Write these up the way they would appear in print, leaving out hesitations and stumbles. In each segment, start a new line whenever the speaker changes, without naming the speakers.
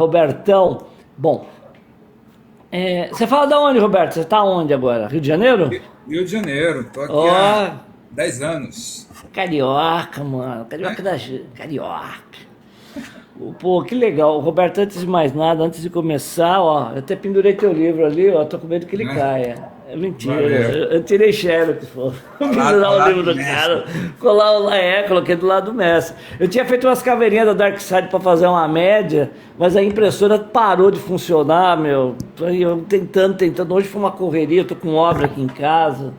Robertão, bom, você fala de onde, Roberto? Você está onde agora? Rio de Janeiro?
Rio de Janeiro, tô
Ó,
aqui há 10 anos,
carioca, mano, carioca
né?
carioca. Pô, que legal. Roberto, antes de mais nada, antes de começar, ó, eu até pendurei teu livro ali, ó, tô com medo que ele
Né?
caia. É mentira,
Valeu.
eu tirei xerox, pô. Vou pendurar o
Olá
livro
do
do
mestre.
cara, colar o laé, coloquei do lado do mestre. Eu tinha feito umas caveirinhas da Dark Side pra fazer uma média, mas a impressora parou de funcionar, meu. Aí eu tentando. Hoje foi uma correria, eu tô com obra aqui em casa.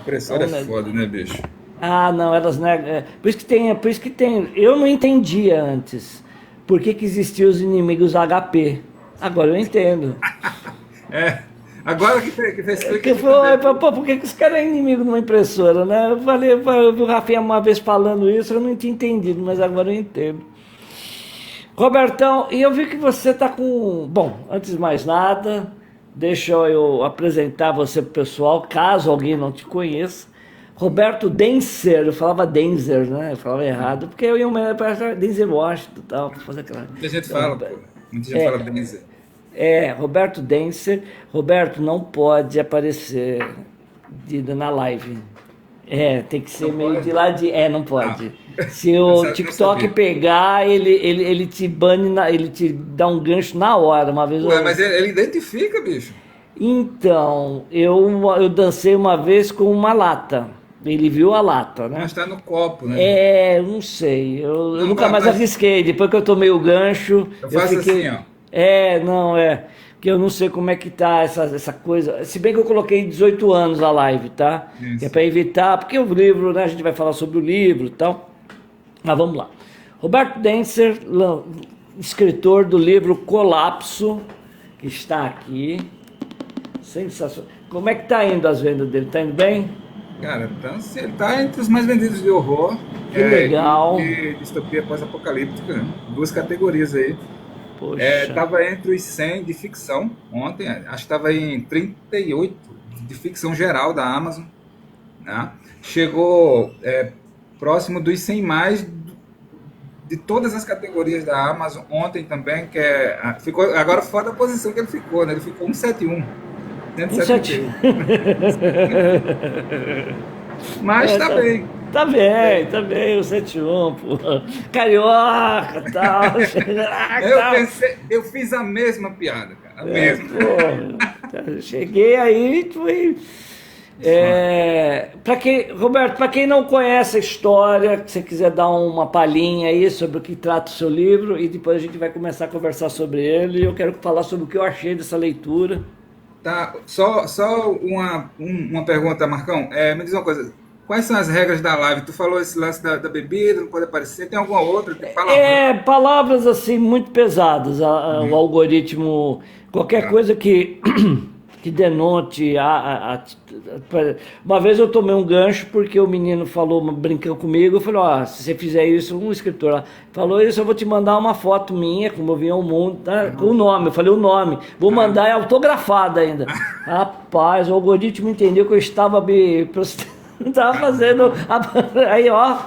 Impressora
Então,
é
né?
foda, né, bicho?
Ah, não, elas negam. Por isso que tem. Eu não entendia antes por que que existiam os inimigos HP. Agora eu entendo.
É, agora que você explica
Que
aqui
foi,
também.
pô, por que que os caras é inimigo de uma impressora, né? Eu vi o Rafinha uma vez falando isso, eu não tinha entendido, mas agora eu entendo. Robertão, e eu vi que você tá com. Bom, antes de mais nada, deixa eu apresentar você pro pessoal, caso alguém não te conheça. Roberto Denzer, eu falava Denzer, né? Eu falava errado, porque eu ia para Denzel Washington e tal, pra fazer aquela.
Muita gente
Então,
fala, pô. Muita gente fala Denzel.
Roberto Denzer. Roberto não pode aparecer na live. Tem que ser
Não
meio de
pode?
lá de. Não
Ah,
pode. Se
não,
o
não
TikTok
sabia.
pegar, ele te bane, ele te dá um gancho na hora. Uma vez
Ué,
eu.
mas ele identifica, bicho.
Então, eu dancei uma vez com uma lata. Ele viu a lata, né?
Mas tá no copo, né?
Eu não sei. Eu
Não,
nunca mais
mas
arrisquei. Depois que eu tomei o gancho,
eu
eu
faço assim,
fiquei.
ó.
Não, é. Que eu não sei como é que tá essa coisa. Se bem que eu coloquei 18 anos a live, tá? Que é
Isso.
para evitar, porque o livro, né? A gente vai falar sobre o livro e tal. Mas vamos lá. Roberto Denzer, escritor do livro Colapso, que está aqui. Sensacional. Como é que tá indo as vendas dele? Tá indo bem?
Cara, então, se ele tá entre os mais vendidos de horror
Que
e
legal.
de distopia pós-apocalíptica, né? Duas categorias aí.
Poxa.
Tava entre os 100 de ficção ontem, acho que estava em 38 de ficção geral da Amazon, né? Chegou próximo dos 100 mais de todas as categorias da Amazon ontem também, ficou agora fora da posição que ele ficou, né? Ele ficou 171,
Um sete.
171. Mas está
Tá,
bem, tá
bem,
bem.
tá bem, o 71, pô. Carioca, tal.
Eu
Tal.
pensei, eu fiz a mesma piada, cara, a mesma.
Pô, cheguei aí, fui.
Foda.
Roberto, para quem não conhece a história, se você quiser dar uma palhinha aí sobre o que trata o seu livro, e depois a gente vai começar a conversar sobre ele. Eu quero falar sobre o que eu achei dessa leitura.
Tá, só uma pergunta, Marcão. Me diz uma coisa. Quais são as regras da live? Tu falou esse lance da bebida, não pode aparecer. Tem alguma outra? Tem palavrão?
Palavras assim muito pesadas. O
Uhum.
algoritmo, qualquer
Tá.
coisa que, que denote. Uma vez eu tomei um gancho porque o menino falou, brincou comigo. Eu falei: Ó, se você fizer isso, um escritor lá falou isso, eu vou te mandar uma foto minha, como eu vi ao mundo, tá? Com o nome. Eu falei o nome, vou
Ah,
mandar, é autografada ainda. Rapaz, o algoritmo entendeu que eu estava me. Estava fazendo. Aí, ó.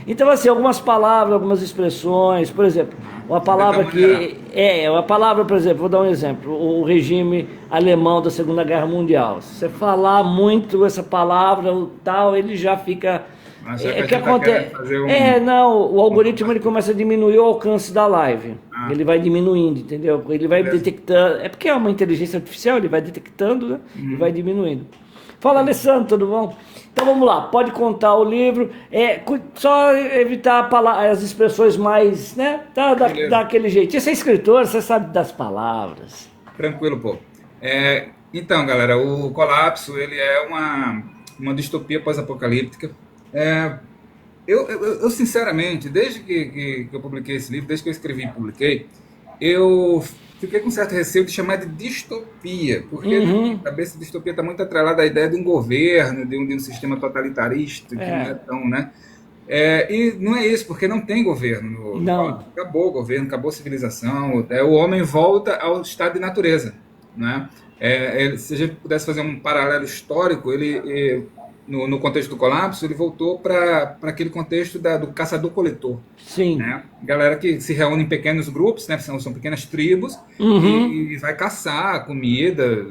Então, assim, algumas palavras, algumas expressões, por exemplo, uma
vou tentar
palavra
maneirar.
que uma palavra, por exemplo, vou dar um exemplo, o regime alemão da Segunda Guerra Mundial. Se você falar muito essa palavra, o tal, ele já fica.
Achar que
O
a
que
gente tá querendo
acontece?
fazer
Não, o
uma
algoritmo ele
propaganda.
começa a diminuir o alcance da live.
Ah,
Ele vai diminuindo, entendeu? Ele vai
beleza.
detectando. É porque é uma inteligência artificial, ele vai detectando, né? E vai
Uhum.
diminuindo. Fala, Alessandro, tudo bom? Então vamos lá, pode contar o livro. Só evitar as expressões mais, né?
Beleza.
Daquele jeito. Você é escritor, você sabe das palavras.
Tranquilo, pô. Então, galera, o Colapso, ele é uma distopia pós-apocalíptica. É, eu, sinceramente, desde que eu publiquei esse livro, desde que eu escrevi e publiquei, eu fiquei com certo receio de chamar de distopia, porque na minha
Uhum.
cabeça distopia está muito atrelada à ideia de um governo, de um sistema totalitarista, que não é
É,
tão, né? E não é isso, porque não tem governo no
não.
Colapso. Acabou o governo, acabou a civilização, o homem volta ao estado de natureza, né? Se a gente pudesse fazer um paralelo histórico, no contexto do colapso, ele voltou para aquele contexto do caçador-coletor,
Sim.
né? Galera que se reúne em pequenos grupos, né? São pequenas tribos,
Uhum.
e vai caçar comida,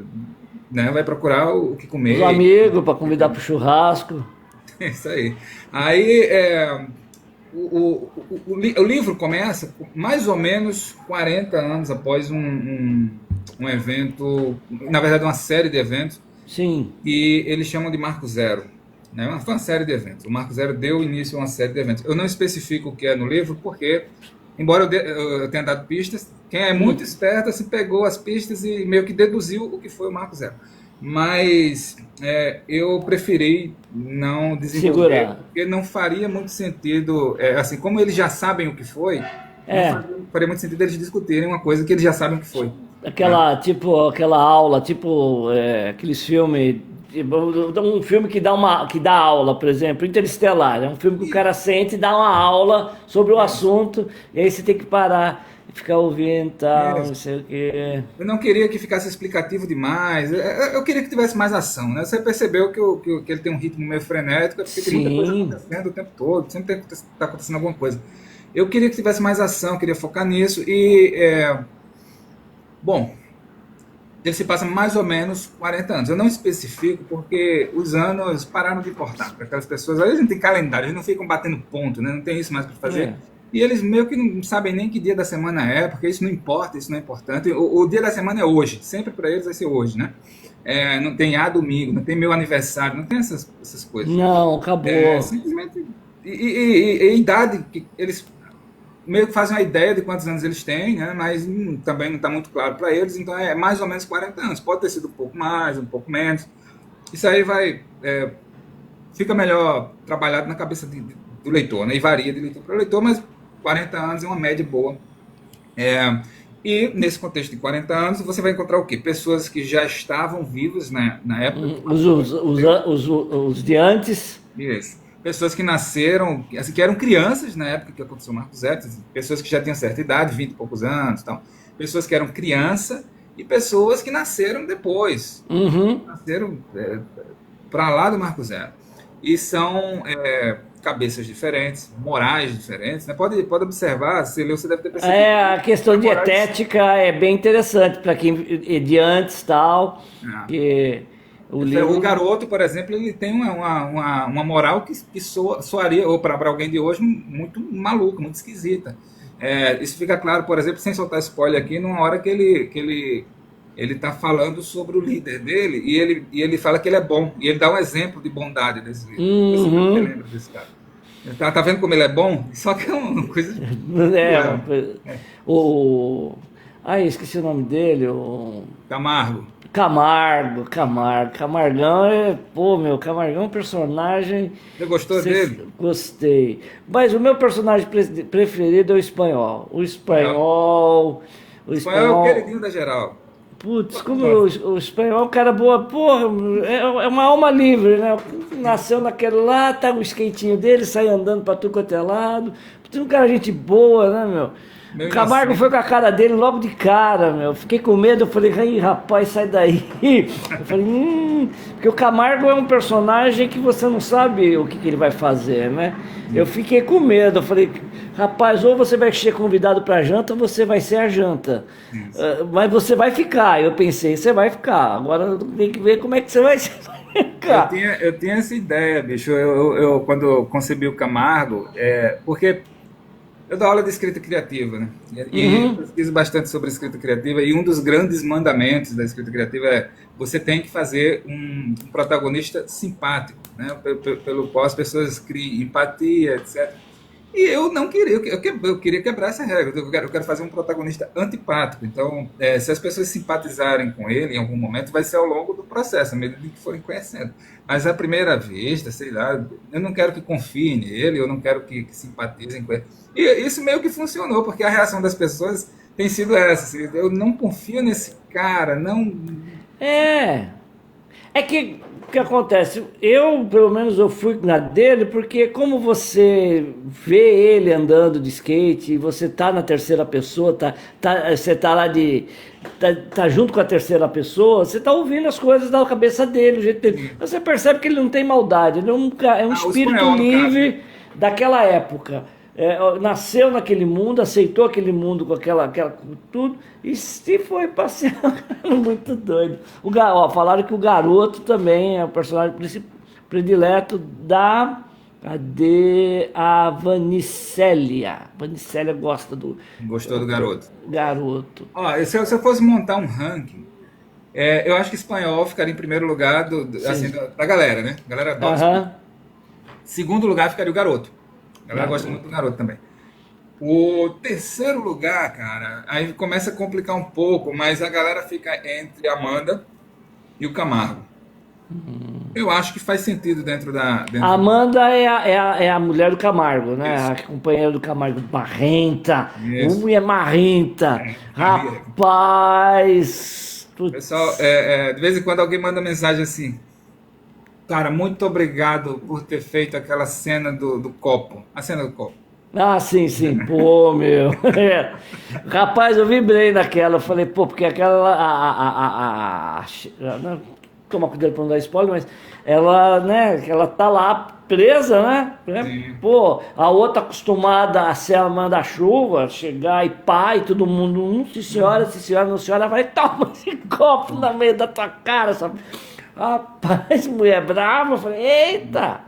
né? Vai procurar o que
Os
comer.
amigos para convidar para o churrasco.
É isso aí. Aí o livro começa mais ou menos 40 anos após um evento, na verdade uma série de eventos,
Sim.
e eles chamam de Marco Zero. Né? Foi uma série de eventos. O Marco Zero deu início a uma série de eventos. Eu não especifico o que é no livro, porque, embora eu tenha dado pistas, quem é muito esperto se pegou as pistas e meio que deduziu o que foi o Marco Zero. Mas eu preferi não desenvolver,
Segurar.
porque não faria muito sentido, assim, como eles já sabem o que foi, não
É.
faria muito sentido eles discutirem uma coisa que eles já sabem o que foi. Né?
Aquela aula, aqueles filmes, tipo, um filme que dá aula, por exemplo, Interestelar, é um filme que o cara sente e dá uma aula sobre o assunto, e aí você tem que parar e ficar ouvindo e tal,
É,
não sei o quê.
eu não queria que ficasse explicativo demais. Eu queria que tivesse mais ação, né? Você percebeu que ele tem um ritmo meio frenético, é porque tem muita coisa
Sim,
acontecendo o tempo todo, sempre está acontecendo alguma coisa. Eu queria que tivesse mais ação, queria focar nisso. Bom, ele se passa mais ou menos 40 anos. Eu não especifico porque os anos pararam de importar para aquelas pessoas. Eles não têm calendário, eles não ficam batendo ponto, né? Não tem isso mais para fazer.
é.
E eles meio que não sabem nem que dia da semana é, porque isso não importa, isso não é importante. O dia da semana é hoje, sempre para eles vai ser hoje, né? Não tem domingo, não tem meu aniversário, não tem essas coisas.
Não, acabou.
Simplesmente. E a idade, que eles meio que fazem uma ideia de quantos anos eles têm, né? Mas também não está muito claro para eles, então é mais ou menos 40 anos. Pode ter sido um pouco mais, um pouco menos. Isso aí fica melhor trabalhado na cabeça do leitor, né? E varia de leitor para leitor, mas 40 anos é uma média boa. É, e nesse contexto de 40 anos, você vai encontrar o quê? Pessoas que já estavam vivas, né, na época que aconteceu.
Os de antes,
Isso. Pessoas que nasceram, assim, que eram crianças na época que aconteceu o Marco Zero, pessoas que já tinham certa idade, 20 e poucos anos, tal. Pessoas que eram criança e pessoas que nasceram depois,
uhum.
nasceram para lá do Marco Zero. E são cabeças diferentes, morais diferentes. Né? Pode observar, se leu, você deve ter percebido.
A questão
Morais,
dietética é bem interessante para quem é de antes tal,
ah,
que o
o
livro.
garoto, por exemplo, ele tem uma moral que soaria, ou para alguém de hoje, muito maluca, muito esquisita. Isso fica claro, por exemplo, sem soltar spoiler aqui, numa hora que ele está falando sobre o líder dele e ele fala que ele é bom. E ele dá um exemplo de bondade desse líder. Você não
Uhum.
lembra desse cara. Tá vendo como ele é bom? Só que é uma coisa
É,
cruel.
o. Ai, esqueci o nome dele. O
Camargo.
Camargão Pô, meu, Camargão é um personagem.
Você gostou dele?
Gostei. Mas o meu personagem preferido é o espanhol. O
Espanhol é o
espanhol.
queridinho da geral.
Putz, como o espanhol é um cara boa, porra, é uma alma livre, né? Nasceu naquele lá, tá o skatinho dele, sai andando pra tudo quanto é lado. Putz, um cara gente boa, né, meu? O
Meu
Camargo foi com
inocente.
a cara dele logo de cara, meu. Fiquei com medo, eu falei, ai, rapaz, sai daí. Eu falei, porque o Camargo é um personagem que você não sabe o que ele vai fazer, né? Eu fiquei com medo, eu falei, rapaz, ou você vai ser convidado pra janta, ou você vai ser a janta.
Isso.
Mas você vai ficar. Eu pensei, você vai ficar. Agora tem que ver como é que você vai
Eu
ficar.
tinha, eu tinha essa ideia, bicho. Quando eu concebi o Camargo, porque eu dou aula de escrita criativa, né? E eu
Uhum.
pesquiso bastante sobre escrita criativa, e um dos grandes mandamentos da escrita criativa é você tem que fazer um protagonista simpático, né? Pelo qual as pessoas criem empatia, etc. E eu não queria, eu queria quebrar essa regra. Eu quero fazer um protagonista antipático. Então, se as pessoas simpatizarem com ele em algum momento, vai ser ao longo do processo, à medida que forem conhecendo. Mas à primeira vista, sei lá, eu não quero que confiem nele, eu não quero que simpatizem com ele. E isso meio que funcionou, porque a reação das pessoas tem sido essa. Assim, eu não confio nesse cara, não.
É. É que o que acontece? Eu, pelo menos, eu fui na dele porque como você vê ele andando de skate e você tá na terceira pessoa, você tá lá tá junto com a terceira pessoa, você tá ouvindo as coisas da cabeça dele, o jeito dele.
Sim.
Você percebe que ele não tem maldade, ele é um
Ah, o
espírito
espanhol, no caso, né?
livre daquela época. Nasceu naquele mundo, aceitou aquele mundo com aquela tudo e se foi passear, muito doido. Falaram que o garoto também é o personagem predileto da. Cadê a Vanicélia? Vanicélia gosta do
Gostou do garoto.
garoto.
Ó, se eu fosse montar um ranking, eu acho que espanhol ficaria em primeiro lugar assim,
Sim.
da galera, né? A galera adora espanhol.
Aham.
Segundo lugar ficaria o garoto. A galera gosta muito
Garoto.
do garoto também. O terceiro lugar, cara, aí começa a complicar um pouco, mas a galera fica entre a Amanda e o Camargo. Eu acho que faz sentido
A
dentro do.
Amanda é a mulher do Camargo, né?
Isso.
A companheira do Camargo, marrenta. Uma
Isso.
mulher marrenta.
Maria.
Rapaz.
Pessoal,
Putz.
de vez em quando alguém manda mensagem assim: Cara, muito obrigado por ter feito aquela cena do copo. A cena do copo.
Ah, sim, sim. Pô, meu. É. Rapaz, eu vibrei naquela. Eu falei, pô, porque aquela. Não, toma cuidado pra não dar spoiler, mas ela, né, ela tá lá presa, né?
Sim.
Pô, a outra acostumada a ser a manda-chuva, chegar e pá, e todo mundo, sim senhora, não senhora, vai, toma esse copo na meio da tua cara, sabe? Rapaz, mulher brava, eu falei, eita!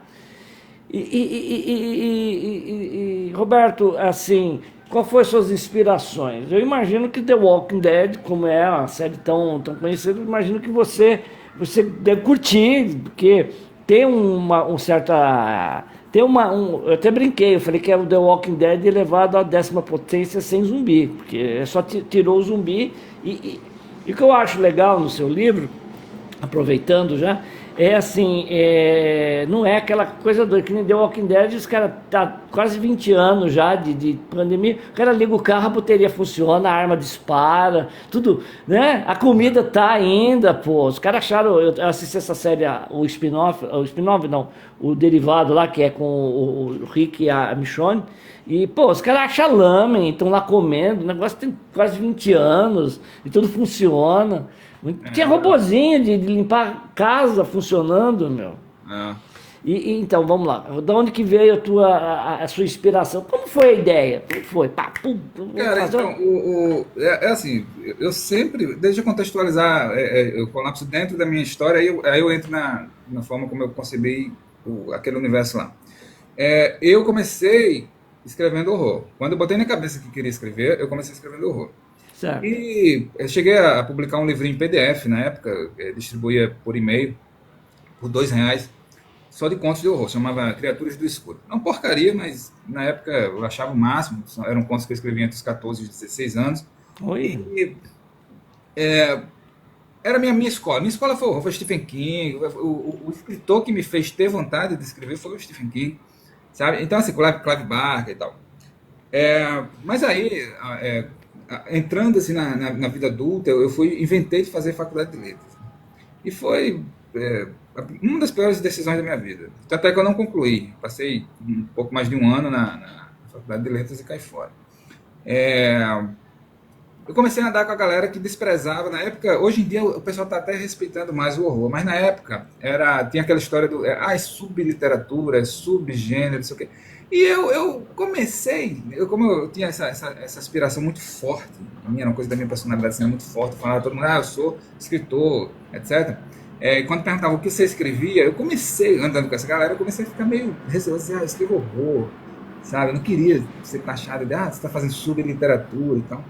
Roberto, assim, qual foram as suas inspirações? Eu imagino que The Walking Dead, como é uma série tão conhecida, eu imagino que você deve curtir, porque tem um certa. Eu até brinquei, eu falei que é o The Walking Dead elevado à 10ª potência sem zumbi, porque só tirou o zumbi. E o que eu acho legal no seu livro, aproveitando já, é assim, não é aquela coisa doida, que nem The Walking Dead, os caras tá quase 20 anos já de pandemia, o cara liga o carro, a bateria funciona, a arma dispara, tudo, né? A comida tá ainda, pô, os caras acharam, eu assisti essa série, o spin-off não, o derivado lá, que é com o Rick e a Michonne, e, pô, os caras acham lamen, estão lá comendo, o negócio tem quase 20 anos, e tudo funciona. Tinha robozinho de limpar casa funcionando, meu.
É.
Então, vamos lá. Da onde que veio a sua inspiração? Como foi a ideia? Como foi? Pá, pum, vou
Cara,
fazer
então, é assim, eu sempre, deixa eu contextualizar o Colapso dentro da minha história, aí eu entro na forma como eu concebi aquele universo lá. Eu comecei escrevendo horror. Quando eu botei na cabeça que queria escrever, eu comecei escrevendo horror.
certo.
E eu cheguei a publicar um livrinho em PDF na época, distribuía por e-mail, por R$ 2, só de contos de horror, chamava Criaturas do Escuro. Não porcaria, mas na época eu achava o máximo, eram contos que eu escrevia entre os 14 e os 16 anos.
Oi.
E era a minha escola. Minha escola foi horror, foi Stephen King. O escritor que me fez ter vontade de escrever foi o Stephen King, sabe? Então, assim, Clive Barker e tal. Mas aí, entrando assim na vida adulta, eu inventei de fazer faculdade de letras. E foi uma das piores decisões da minha vida. Tanto é que eu não concluí. Passei um pouco mais de um ano na faculdade de letras e caí fora. É, eu comecei a andar com a galera que desprezava na época. Hoje em dia o pessoal está até respeitando mais o horror, mas na época tinha aquela história do é subliteratura, é subgênero, não sei o quê. E eu comecei, como eu tinha essa aspiração muito forte, a minha era uma coisa da minha personalidade assim, muito forte, eu falava a todo mundo, eu sou escritor, etc. E quando perguntava o que você escrevia, eu comecei, andando com essa galera, eu comecei a ficar meio receoso, eu escrevo horror, sabe? Eu não queria ser taxado de, você está fazendo subliteratura e tal.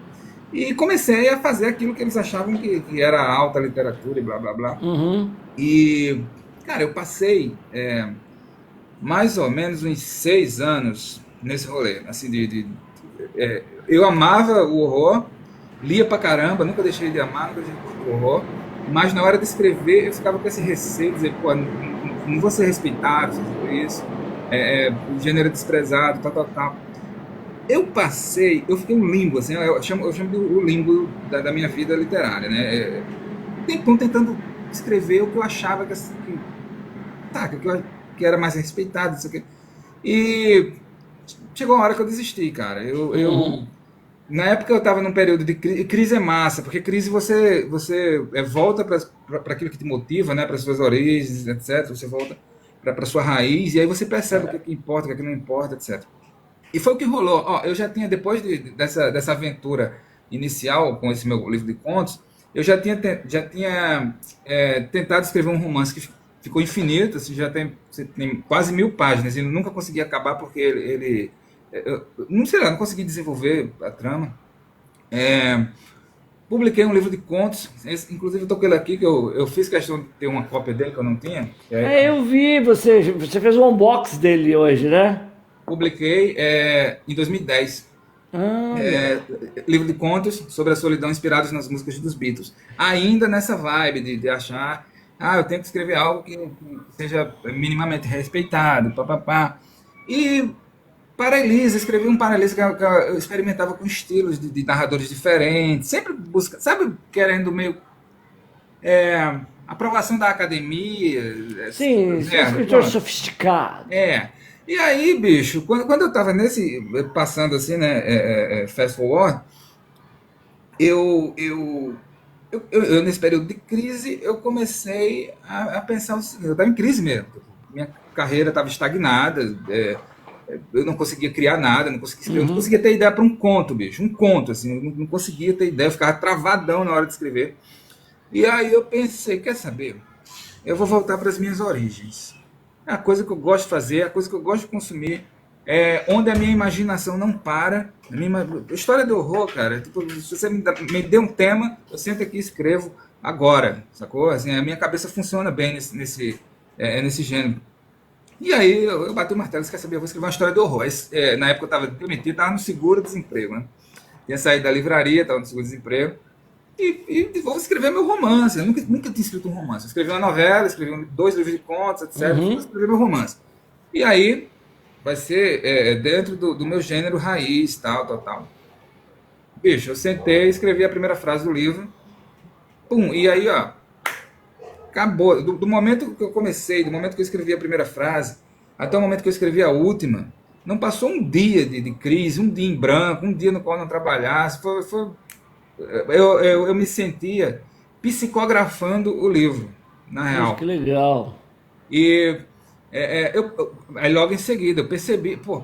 E comecei a fazer aquilo que eles achavam que era alta literatura e blá blá blá.
Uhum.
E, cara, eu passei mais ou menos uns 6 anos nesse rolê. Assim, eu amava o horror, lia pra caramba, nunca deixei de amar, nunca deixei de curtir o horror. Mas na hora de escrever, eu ficava com esse receio de dizer, pô, não vou ser respeitado por isso. O gênero desprezado, tal. Eu fiquei um limbo, assim, eu chamo de o limbo da minha vida literária, né? Tempão tentando escrever o que eu achava que era mais respeitado, isso aqui. E chegou uma hora que eu desisti, cara.
Uhum.
Na época eu estava num período de crise. Crise é massa, porque crise você volta para aquilo que te motiva, né, para as suas origens, etc. Você volta para a sua raiz, e aí você percebe o que importa, o que não importa, etc. E foi o que rolou. Ó, eu já tinha, depois dessa aventura inicial com esse meu livro de contos, eu já tinha tentado escrever um romance que ficou infinito, assim, você tem quase 1000 páginas, e eu nunca consegui acabar porque não sei lá, não consegui desenvolver a trama. É, publiquei um livro de contos, inclusive eu tô com ele aqui, que eu fiz questão de ter uma cópia dele que eu não tinha.
Eu vi, você fez um unbox dele hoje, né?
Publiquei em 2010.
Olha.
Livro de contos sobre a solidão inspirados nas músicas dos Beatles. Ainda nessa vibe de achar, eu tenho que escrever algo que seja minimamente respeitado, papapá. E Paralisa, escrevi um Paralisa que eu experimentava com estilos de narradores diferentes, sempre busca, sabe, querendo meio aprovação da academia,
Sim, você é um
merda,
escritor
pronto.
sofisticado.
É. E aí, bicho, quando eu tava passando assim, né, fast forward, eu, eu, nesse período de crise, eu comecei a pensar o seguinte, eu estava em crise mesmo, minha carreira estava estagnada, eu não conseguia criar nada, não conseguia escrever, eu não
Uhum.
conseguia ter ideia para um conto, bicho, um conto, assim, eu não conseguia ter ideia, eu ficava travadão na hora de escrever. E aí eu pensei, quer saber? Eu vou voltar para as minhas origens. É a coisa que eu gosto de fazer, é a coisa que eu gosto de consumir, onde a minha imaginação não para. História de horror, cara. Tipo, se você me dê um tema, eu sento aqui e escrevo agora, sacou? Assim, a minha cabeça funciona bem nesse gênero. E aí eu bati o martelo, você quer saber? Eu vou escrever uma história de horror. Na época eu estava demitido, estava no seguro-desemprego, né? Tinha saído da livraria, estava no seguro-desemprego. E vou escrever meu romance. Eu nunca tinha escrito um romance. Eu escrevi uma novela, escrevi 2 livros de contos, etc. Vou
Uhum.
escrever meu romance. E aí vai ser dentro do meu gênero raiz, tal, tal, tal. Bicho, eu sentei, escrevi a primeira frase do livro, pum, e aí, ó, acabou. Do momento que eu comecei, do momento que eu escrevi a primeira frase, até o momento que eu escrevi a última, não passou um dia de crise, um dia em branco, um dia no qual eu não trabalhasse. Eu me sentia psicografando o livro, na
Puxa, que
real.
legal.
E aí logo em seguida eu percebi, pô,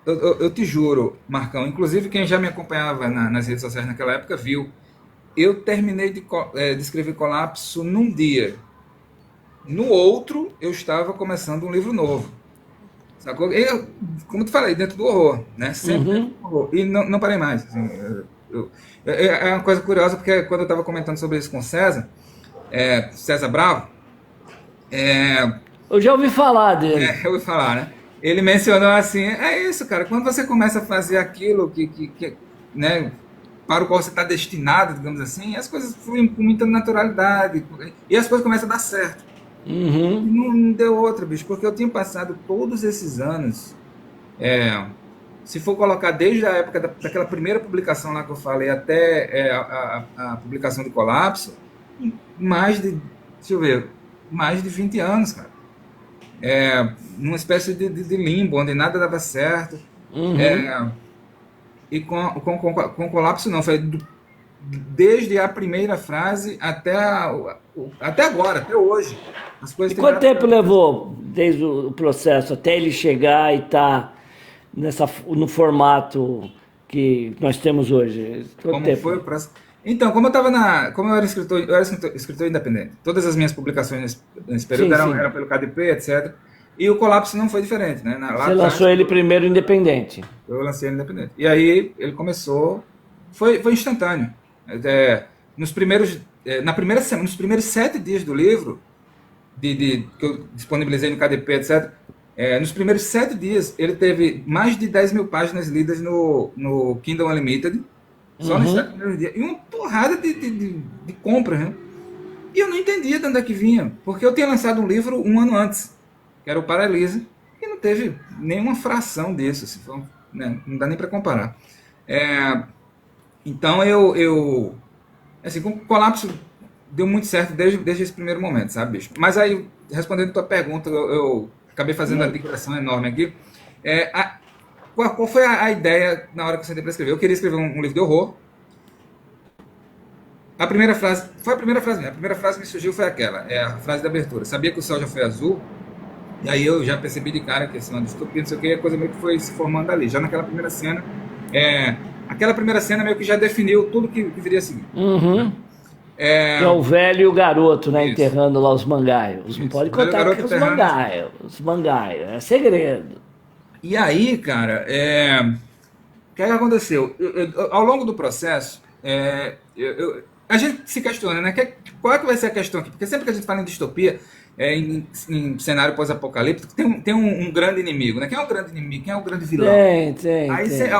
eu te juro, Marcão, inclusive quem já me acompanhava nas redes sociais naquela época viu, eu terminei de escrever Colapso num dia. No outro, eu estava começando um livro novo. Sacou? Como te falei, dentro do horror, né? Sempre dentro
Uhum.
do horror. E não parei mais. Assim, é uma coisa curiosa, porque quando eu estava comentando sobre isso com o César, César Bravo, é,
Eu já ouvi falar dele.
eu vou falar, né? Ele mencionou assim, é isso, cara, quando você começa a fazer aquilo né, para o qual você está destinado, digamos assim, as coisas fluem com muita naturalidade, e as coisas começam a dar certo. E
Uhum.
não deu outra, bicho, porque eu tinha passado todos esses anos, se for colocar desde a época daquela primeira publicação lá que eu falei até a publicação de Colapso, mais de, deixa eu ver, mais de 20 anos, cara. Numa espécie de limbo, onde nada dava certo.
Uhum.
E com Colapso não, foi desde a primeira frase até agora, até hoje. As
E
coisas têm
quanto
dado
tempo
certo.
levou desde o processo até ele chegar e estar no formato que nós temos hoje? Quanto
Como
tempo?
foi o processo? Então, como eu era escritor independente. Todas as minhas publicações nesse período
Sim,
eram
sim.
pelo KDP, etc. E o Colapso não foi diferente, né? Lá
Você
atrás,
lançou ele primeiro independente.
eu lancei ele independente. E aí ele começou, foi instantâneo. É, nos primeiros, na primeira semana, nos primeiros 7 dias do livro, que eu disponibilizei no KDP, etc. Nos primeiros 7 dias, ele teve mais de 10.000 páginas lidas no Kindle Unlimited, só nos sete
Uhum.
primeiros dias. E uma porrada de compras, né? E eu não entendia de onde é que vinha, porque eu tinha lançado um livro um ano antes, que era o Paralisa, e não teve nenhuma fração disso, assim, né, não dá nem para comparar. É, então assim, com o colapso deu muito certo desde esse primeiro momento, sabe, bicho? Mas aí, respondendo a tua pergunta, eu acabei fazendo a digressão enorme aqui. Qual foi a ideia na hora que eu sentei para escrever? Eu queria escrever um livro de horror. A primeira frase, foi a primeira frase mesmo. A primeira frase que me surgiu foi aquela, é a frase da abertura. Sabia que o céu já foi azul? E aí eu já percebi de cara que assim, uma distopia, não sei o que, a coisa meio que foi se formando ali. Já naquela primeira cena, aquela primeira cena meio que já definiu tudo que viria a seguir.
Uhum.
É,
Que é o velho e o garoto, né?
isso,
Enterrando lá os mangaios. Não
isso.
pode
O velho
contar
garoto
que é os
enterrando.
mangaios. Os mangaios. É segredo.
E aí, cara, o que é que aconteceu? Ao longo do processo, a gente se questiona, né? Qual é que vai ser a questão aqui? Porque sempre que a gente fala em distopia, em cenário pós-apocalíptico, tem um grande inimigo, né? Quem é o grande inimigo? Quem é o grande vilão?
Tem.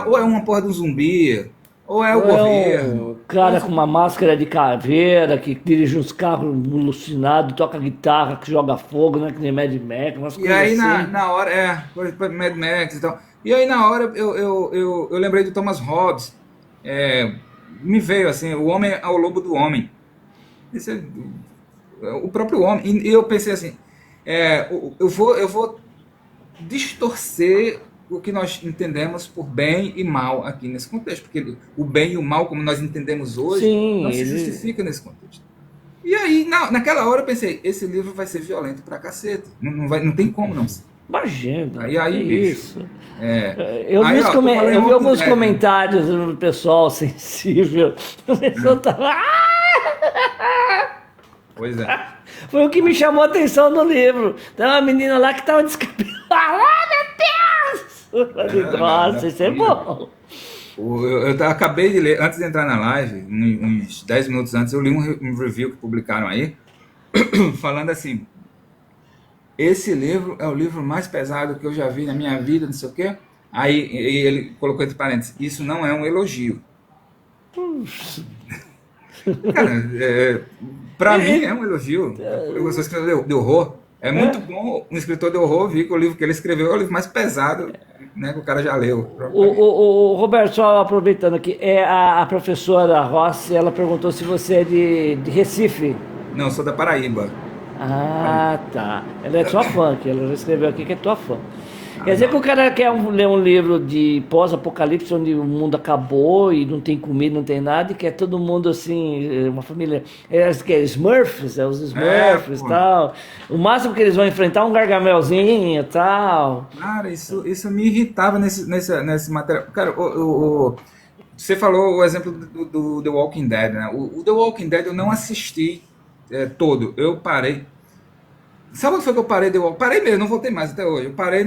Ou é uma porra de um zumbi, ou é o
Ou é
governo.
um cara com uma máscara de caveira que dirige uns carros alucinados, toca guitarra, que joga fogo, né? Que nem Mad Max, umas
E
coisas
aí
assim.
na hora, Mad Max e tal. E aí na hora eu lembrei do Thomas Hobbes. Me veio assim, o homem é o lobo do homem. Esse o próprio homem. E eu pensei assim, eu vou distorcer o que nós entendemos por bem e mal aqui nesse contexto, porque o bem e o mal, como nós entendemos hoje,
Sim,
não se justifica nesse contexto. E aí, naquela hora eu pensei, esse livro vai ser violento pra cacete, não tem como não ser.
Imagina,
Aí
que
bicho,
isso.
é,
Eu vi,
aí, ó, tô falando em
eu vi
Walking
alguns
Dead,
comentários do pessoal sensível. O pessoal tava...
pois é.
Foi o que me chamou a atenção no livro. Tem uma menina lá que tava descabelada. Ah, meu Deus! Eu falei, nossa, isso é bom.
Eu acabei de ler, antes de entrar na live, uns 10 minutos antes, eu li um review que publicaram aí, falando assim, esse livro é o livro mais pesado que eu já vi na minha vida, não sei o quê. Aí ele colocou entre parênteses, isso não é um elogio. Cara, pra mim é um elogio. Eu sou escritor de horror. É muito bom um escritor de horror ver que o livro que ele escreveu é o livro mais pesado, né, que o cara já leu.
O Roberto, só aproveitando aqui, a professora Rossi, ela perguntou se você é de Recife.
Não, eu sou da Paraíba.
Ah, tá. Ela é tua fã, que ela já escreveu aqui que é tua fã. Quer
Ah,
dizer que
não.
o cara quer ler um livro de pós-apocalipse, onde o mundo acabou e não tem comida, não tem nada, e quer todo mundo assim, uma família. Que é Smurfs, os Smurfs e
Pô.
tal. O máximo que eles vão enfrentar é um gargamelzinho e tal.
Cara, isso me irritava nesse material. Cara, você falou o exemplo do The Walking Dead, né? O The Walking Dead eu não assisti todo. Eu parei. Sabe onde foi que eu parei? Parei mesmo, não voltei mais até hoje. Eu parei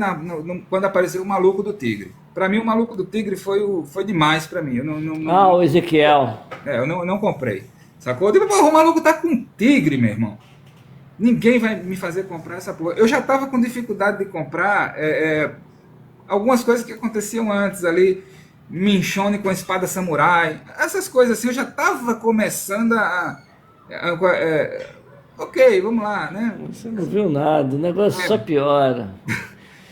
quando apareceu o Maluco do Tigre. Pra mim, o Maluco do Tigre foi demais pra mim. Eu
Ah, o Ezequiel.
eu não comprei. Sacou? Eu digo, pô, o maluco tá com um tigre, meu irmão. Ninguém vai me fazer comprar essa porra. Eu já tava com dificuldade de comprar algumas coisas que aconteciam antes ali. Minchone com a espada samurai. Essas coisas assim, eu já tava começando ok, vamos lá, né?
Você não viu nada, o negócio só piora.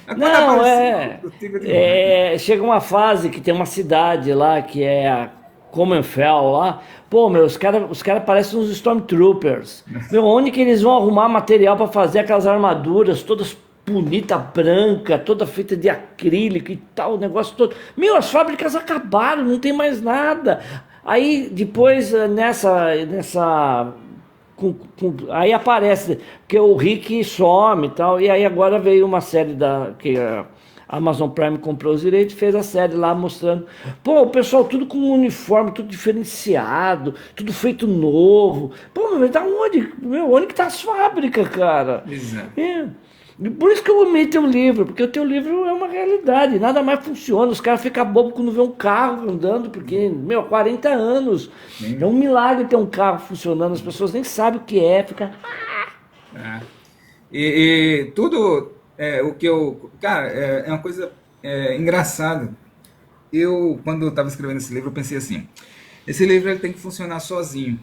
Quando
Não,
apareceu o tigre de
chega uma fase que tem uma cidade lá, que é a Comenfell lá. Pô, meu, os cara parecem uns Stormtroopers. Meu, onde que eles vão arrumar material pra fazer aquelas armaduras todas bonitas, branca, toda feita de acrílico e tal, o negócio todo. Meu, as fábricas acabaram, não tem mais nada. Aí depois nessa aí aparece, porque o Rick some e tal, e aí agora veio uma série que a Amazon Prime comprou os direitos, fez a série lá mostrando, pô, o pessoal tudo com uniforme, tudo diferenciado, tudo feito novo. Pô, mas da onde? Meu, onde que tá as fábricas, cara?
Exato.
E por isso que eu amei teu livro, porque o teu livro é uma realidade, nada mais funciona, os caras ficam bobos quando vê um carro andando, porque, meu, há 40 anos, é um milagre ter um carro funcionando, as pessoas nem sabem o que é, fica...
É. E tudo o que eu. Cara, é uma coisa engraçada. Quando eu estava escrevendo esse livro, eu pensei assim: esse livro ele tem que funcionar sozinho.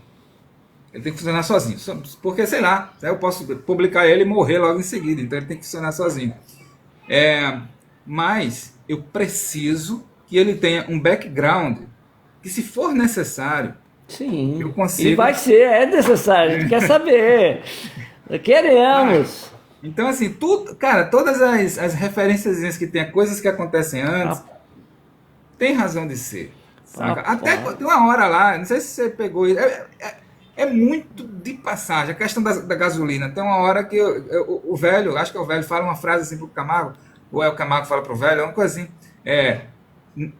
Ele tem que funcionar sozinho. Porque, sei lá, eu posso publicar ele e morrer logo em seguida. Então ele tem que funcionar sozinho. Mas eu preciso que ele tenha um background que, se for necessário,
Sim.
Eu
E
consigo.
vai ser, é necessário, a gente quer saber.
Ah,
Queremos.
então, assim, tudo, cara, todas as referências que tem, coisas que acontecem antes,
Rap-
tem razão de ser, saca? Até
Rapaz.
tem uma hora lá, não sei se você pegou isso, é muito de passagem, a questão da gasolina. Tem uma hora que o velho, acho que é o velho, fala uma frase assim pro Camargo, ou é o Camargo que fala pro velho, é uma coisa assim,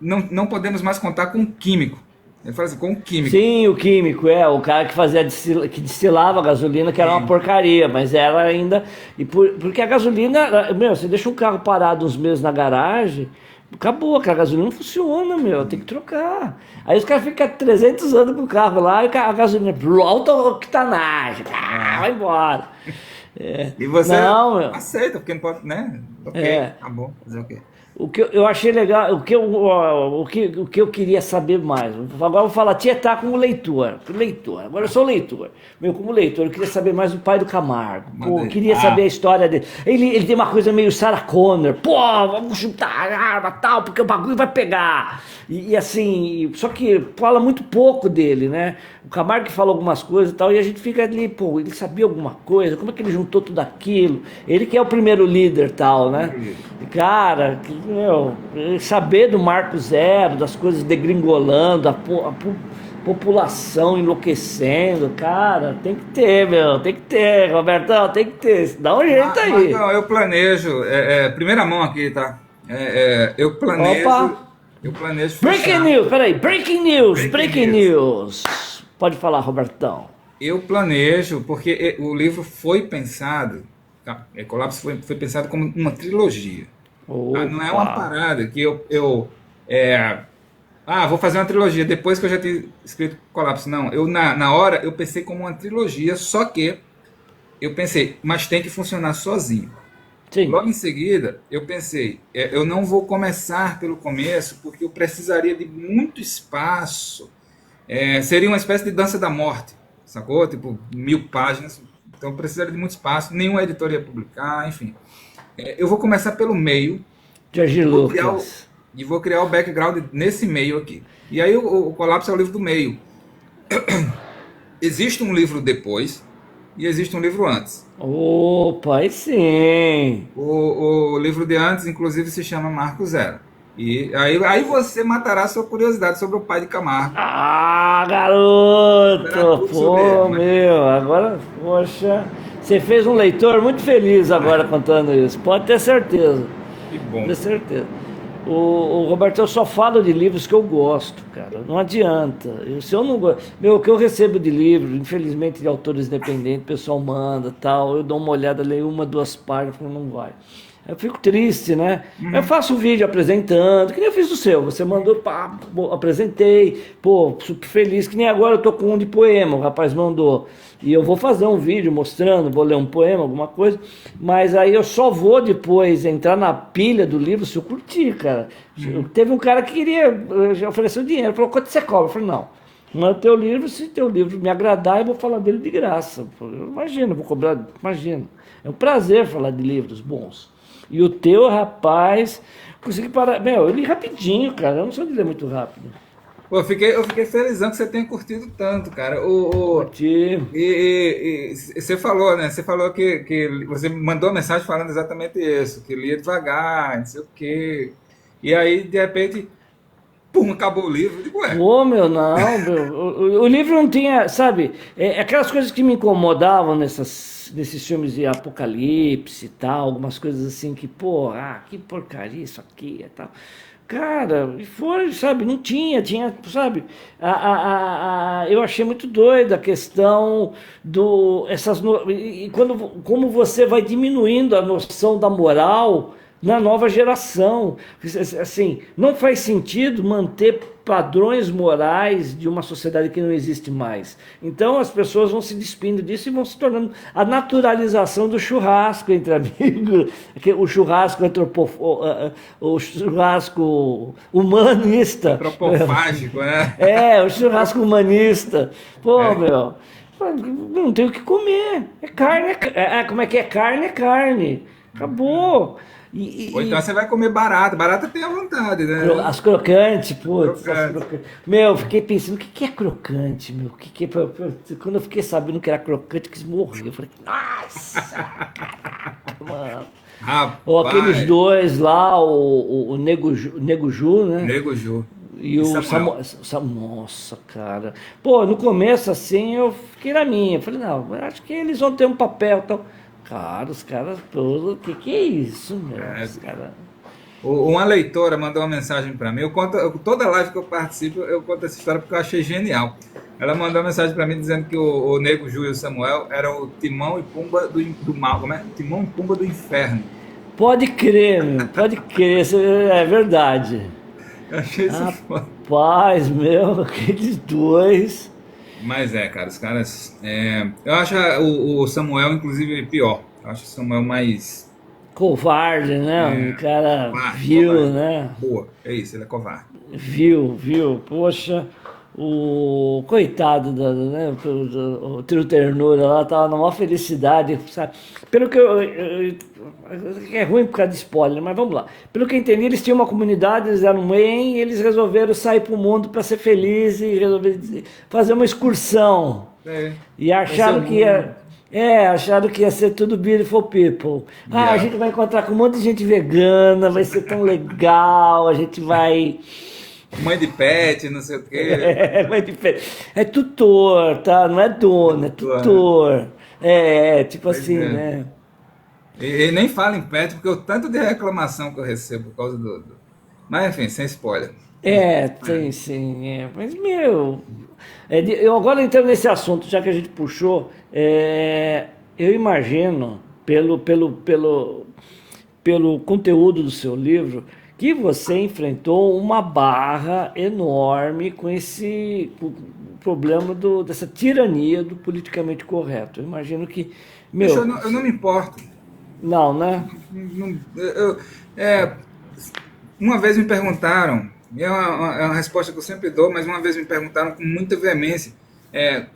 não podemos mais contar com um químico. Ele fala assim, com um químico.
Sim, o químico, o cara que fazia que destilava a gasolina, que era uma
Sim,
porcaria, mas era ainda. Porque a gasolina, meu, você deixa um carro parado uns meses na garagem, acabou, aquela gasolina não funciona, meu, tem que trocar. Aí os caras ficam 300 anos com o carro lá e a gasolina, alta octanagem, vai embora. É.
e você
Não, meu.
aceita, porque não pode, né? Ok,
É.
acabou, fazer o quê?
O que eu achei legal, o que eu queria saber mais. Agora eu vou falar Tietá como leitor. Leitor. Agora eu sou leitor. Meu, como leitor, eu queria saber mais do pai do Camargo. Pô,
Manda
eu
aí.
queria saber a história dele. Ele tem uma coisa meio Sarah Connor. Pô, vamos chutar a arma tal, porque o bagulho vai pegar. E assim, só que fala muito pouco dele, né? O Camargo que fala algumas coisas e tal, e a gente fica ali, pô, ele sabia alguma coisa? Como é que ele juntou tudo aquilo? Ele que é o primeiro líder tal, né? Cara, meu, saber do Marco Zero, das coisas degringolando, população enlouquecendo, cara, tem que ter, meu, tem que ter, Robertão, tem que ter, dá um jeito aí.
Marcão, eu planejo, primeira mão aqui, tá?
Opa,
Eu planejo
breaking
fechar.
news, peraí, breaking news,
Breaking
breaking
news.
news. Pode falar, Robertão.
Eu planejo, porque o livro foi pensado, tá? Colapso foi pensado como uma trilogia. Tá? Não é
Opa,
uma parada que vou fazer uma trilogia depois que eu já tinha escrito Colapso. Não, na hora eu pensei como uma trilogia, só que eu pensei, mas tem que funcionar sozinho.
sim,
Logo em seguida, eu pensei, eu não vou começar pelo começo, porque eu precisaria de muito espaço. Seria uma espécie de dança da morte, sacou? Tipo, 1000 páginas. Então eu precisaria de muito espaço, nenhuma editora ia publicar, enfim. Eu vou começar pelo meio
George
e
Lucas.
vou criar o background nesse meio aqui. E aí o Colapso é o livro do meio. Existe um livro depois e existe um livro antes.
Opa, aí sim.
O livro de antes, inclusive, se chama Marco Zero. E aí você matará sua curiosidade sobre o pai de Camargo.
Ah,
Será
garoto!
tudo sobre ele,
Pô,
mas
meu, agora, poxa, você fez um leitor muito feliz agora contando isso. Pode ter certeza,
que
pode
bom.
ter certeza. O Roberto, eu só falo de livros que eu gosto, cara. Não adianta. Se eu não gosto. Meu, o que eu recebo de livro, infelizmente de autores independentes, o pessoal manda tal. Eu dou uma olhada, leio uma, duas páginas, falo, não vai. Eu fico triste, né? Eu faço um vídeo apresentando, que nem eu fiz o seu. Você mandou, pá, pô, apresentei, pô, super feliz. Que nem agora eu tô com um de poema, o rapaz mandou. E eu vou fazer um vídeo mostrando, vou ler um poema, alguma coisa. Mas aí eu só vou depois entrar na pilha do livro se eu curtir, cara. Teve um cara que queria, já ofereceu dinheiro, falou, quanto você cobra? Eu falei, não. Manda teu livro, se teu livro me agradar, eu vou falar dele de graça. Imagina, eu vou cobrar, imagina. É um prazer falar de livros bons. E o teu, rapaz, consegui parar. Meu, eu li rapidinho, cara. Eu não sou de ler muito rápido.
Pô, eu fiquei felizão que você tenha curtido tanto, cara.
Curti.
E você falou, né? Você falou que você mandou uma mensagem falando exatamente isso, que lia devagar, não sei o quê. E aí, de repente, pum, acabou o livro. Eu digo, ué,
Ô, meu, não, meu, o livro não tinha, sabe, aquelas coisas que me incomodavam nesses filmes de apocalipse e tal, algumas coisas assim que, pô, que porcaria isso aqui e tal. Cara, e foi, sabe, não tinha, sabe, eu achei muito doida a questão como você vai diminuindo a noção da moral na nova geração. Assim, não faz sentido manter padrões morais de uma sociedade que não existe mais. Então as pessoas vão se despindo disso e vão se tornando a naturalização do churrasco entre amigos, o churrasco o churrasco humanista.
antropofágico, né?
O churrasco humanista. Pô, meu, não tem o que comer. É carne, como é que é? Carne é carne. Acabou.
Ou então você vai comer barata. Barata tem à vontade, né?
As crocantes, putz,
Crocante.
Meu, eu fiquei pensando, o que que é crocante, meu? O que que é... Quando eu fiquei sabendo que era crocante, eu quis morrer. Eu falei, nossa, mano. Ou aqueles
Rapaz,
dois lá, o Nego Ju, né?
Nego Ju
E
e
o
Samuel.
Nossa, cara. Pô, no começo, assim, eu fiquei na minha. Eu falei, não, eu acho que eles vão ter um papel e tal. Cara, os caras todos, o que que é isso, meu? Os caras...
Uma leitora mandou uma mensagem para mim. Toda live que eu participo, eu conto essa história porque eu achei genial. Ela mandou uma mensagem para mim dizendo que o Nego Ju e o Samuel eram o Timão e Pumba do mal. Como é? Timão e Pumba do inferno.
Pode crer, meu, pode crer, isso é verdade.
Eu achei isso foda.
Rapaz, meu, aqueles dois.
Mas cara, os caras. Eu acho o Samuel, inclusive, pior. Eu acho o Samuel mais.
Covarde, né? Um cara
Covarde,
vil,
covarde.
né?
Boa, é isso, ele é covarde.
Viu, poxa, o coitado né, o Trio Ternura lá tava numa felicidade, sabe? Pelo que é ruim por causa de spoiler, mas vamos lá. Pelo que eu entendi, eles tinham uma comunidade, eles eram bem, e eles resolveram sair pro mundo para ser felizes e resolveram fazer uma excursão.
É,
E
conhecer
acharam
o
que ia.
mundo.
Acharam que ia ser tudo beautiful people. A
Yeah.
gente vai encontrar com um monte de gente vegana, vai ser tão legal, a gente vai.
Mãe de pet, não sei o quê.
Mas diferente. É tutor, tá? Não é dono, é tutor. Tipo
Pois
assim,
é.
né?
E nem fala em pet, porque o tanto de reclamação que eu recebo por causa do. Mas enfim, sem spoiler. Sem spoiler.
Tem sim, mas meu. Eu agora entrando nesse assunto, já que a gente puxou, eu imagino, pelo conteúdo do seu livro, que você enfrentou uma barra enorme com esse problema dessa tirania do politicamente correto. Eu imagino que,
Bicho,
meu,
eu não me importo.
não, né?
É, uma vez me perguntaram, é uma resposta que eu sempre dou, mas uma vez me perguntaram com muita veemência,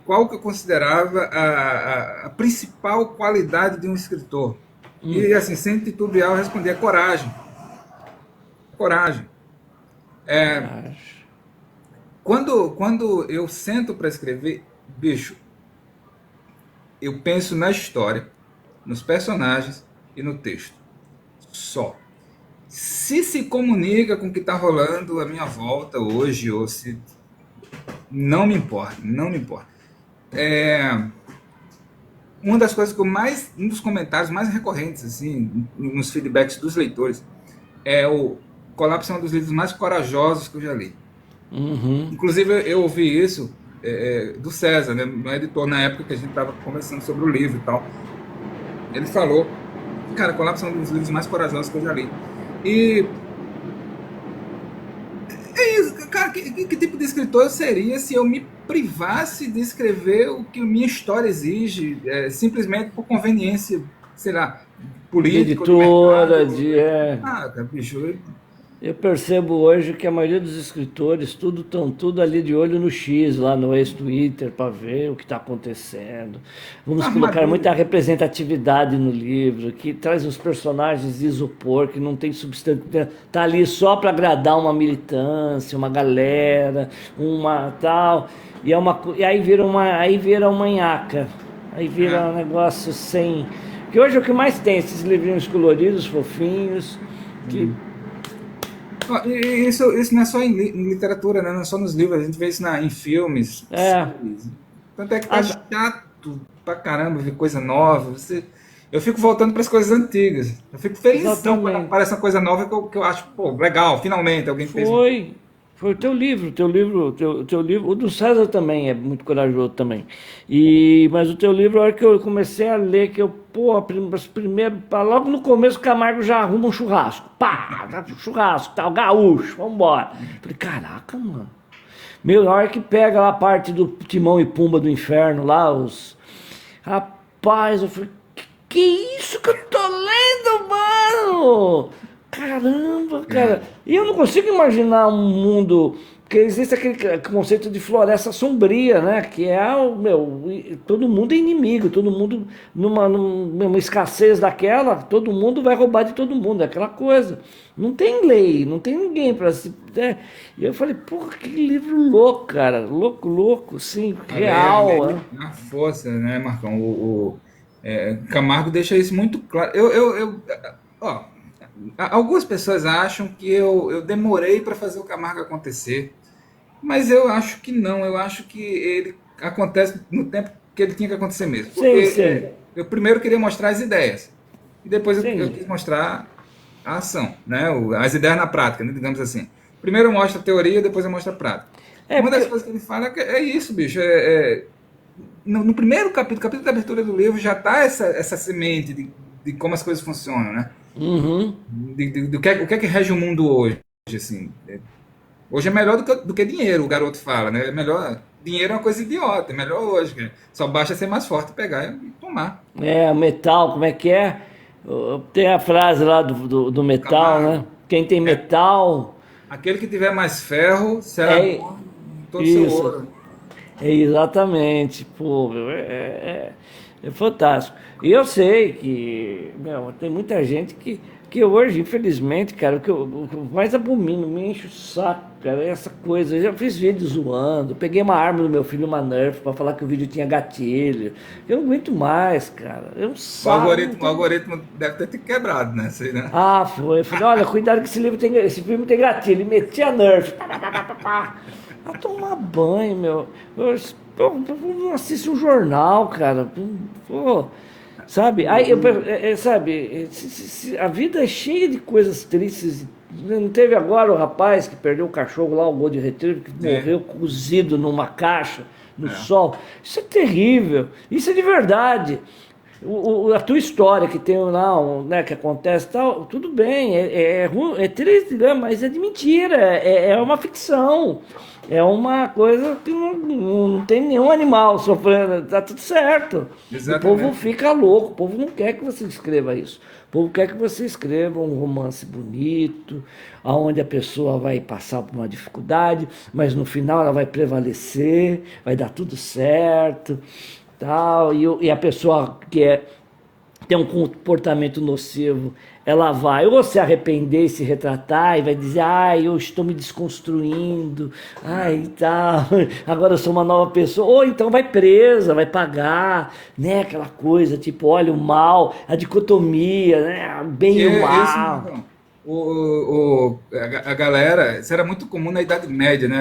qual que eu considerava a principal qualidade de um escritor. E assim, sem titubear, eu respondi, coragem. Coragem. É,
Acho.
quando eu sento para escrever, bicho, eu penso na história, nos personagens e no texto. Só. Se comunica com o que está rolando à minha volta hoje, ou se. Não me importa, não me importa. Uma das coisas que um dos comentários mais recorrentes, assim, nos feedbacks dos leitores, é o Colapso é um dos livros mais corajosos que eu já li.
Uhum.
Inclusive, eu ouvi isso do César, né, meu editor, na época que a gente estava conversando sobre o livro e tal. Ele falou, cara, Colapso é um dos livros mais corajosos que eu já li. E é isso, cara, que tipo de escritor eu seria se eu me privasse de escrever o que minha história exige, simplesmente por conveniência, sei lá,
De
política, de
editora,
mercado? Cara, bicho,
Eu percebo hoje que a maioria dos escritores tudo ali de olho no X, lá no ex-Twitter, para ver o que está acontecendo. Vamos colocar
armadilha.
muita representatividade no livro, que traz uns personagens de isopor, que não tem substância, tá ali só para agradar uma militância, uma galera, uma tal, e aí vira uma nhaca, aí vira um negócio sem. Que hoje é o que mais tem, esses livrinhos coloridos, fofinhos, que
Isso não é só em literatura, né? Não é só nos livros, a gente vê isso em filmes,
é.
séries. Tanto é que tá chato pra caramba ver coisa nova. Eu fico voltando para as coisas antigas. Eu fico felizão quando
Exatamente.
aparece uma coisa nova que eu acho, pô, legal, finalmente alguém fez um.
Foi o teu livro, o do César também é muito corajoso também. Mas o teu livro, a hora que eu comecei a ler, que eu, pô, primeiro, logo no começo o Camargo já arruma um churrasco. Pá, churrasco, tal, gaúcho, vambora. Falei, caraca, mano. Meu, a hora que pega lá a parte do Timão e Pumba do Inferno, lá, Rapaz, eu falei, que isso que eu tô lendo, mano? Caramba, cara. E eu não consigo imaginar um mundo Porque existe aquele conceito de floresta sombria, né? Que é todo mundo é inimigo, todo mundo numa escassez daquela, todo mundo vai roubar de todo mundo, é aquela coisa. Não tem lei, não tem ninguém para se. Né? E eu falei, porra, que livro louco, cara. Louco, louco, sim,
A lei, a
real.
lei,
Né?
a força, né, Marcão? Camargo deixa isso muito claro. Ó, algumas pessoas acham que eu demorei para fazer o Camargo acontecer, mas eu acho que não. Eu acho que ele acontece no tempo que ele tinha que acontecer mesmo. Porque
Sim, sim,
eu primeiro queria mostrar as ideias, e depois eu
sim.
quis mostrar a ação, né? As ideias na prática, né? Digamos assim. Primeiro eu mostro a teoria, depois eu mostro a prática.
É,
Uma das
porque.
coisas que ele fala é isso, bicho. No primeiro capítulo da abertura do livro, já está essa semente de como as coisas funcionam, né?
Uhum.
O que é que rege o mundo hoje, assim. Hoje é melhor do que dinheiro, o garoto fala, né? É melhor, dinheiro é uma coisa idiota, é melhor hoje. Só basta ser mais forte, pegar e tomar.
É, metal, como é que é? Tem a frase lá do metal,
Camargo,
né? Quem tem metal
aquele que tiver mais ferro será
é
dono de todo o seu
isso.
ouro.
É exatamente, pô, é fantástico. E eu sei que, meu, tem muita gente que hoje, infelizmente, cara, o que eu mais abomino, me enche o saco, cara, é essa coisa. Eu já fiz vídeo zoando, peguei uma arma do meu filho, uma Nerf, pra falar que o vídeo tinha gatilho. Eu não aguento mais, cara. É um
O
saco. Não
algoritmo, o
tem...
algoritmo deve ter te quebrado, né? Sei, né?
Ah, foi. Eu falei, olha, cuidado que esse filme tem gatilho. Ele metia Nerf. Pá, pá, pá, pá, pá, pá. A tomar banho, meu. Eu não assisto um jornal, cara. Pô, sabe? Aí, sabe, a vida é cheia de coisas tristes. Não teve agora o rapaz que perdeu o cachorro lá, o Golden Retriever, que
É,
morreu cozido numa caixa no
é.
sol. Isso é terrível. Isso é de verdade. A tua história que tem lá, né, que acontece e tal, tudo bem, é triste, né, mas é de mentira, é uma ficção, é uma coisa que não tem nenhum animal sofrendo, tá tudo certo. E o povo
Exatamente.
fica louco, o povo não quer que você escreva isso. O povo quer que você escreva um romance bonito, aonde a pessoa vai passar por uma dificuldade, mas no final ela vai prevalecer, vai dar tudo certo tal, e a pessoa tem um comportamento nocivo, ela vai ou se arrepender, se retratar e vai dizer, eu estou me desconstruindo, e tal, agora eu sou uma nova pessoa, ou então vai presa, vai pagar, né, aquela coisa, tipo, olha o mal, a dicotomia, né, bem
E
e o
é esse,
mal.
Marcão. A galera, isso era muito comum na Idade Média, né?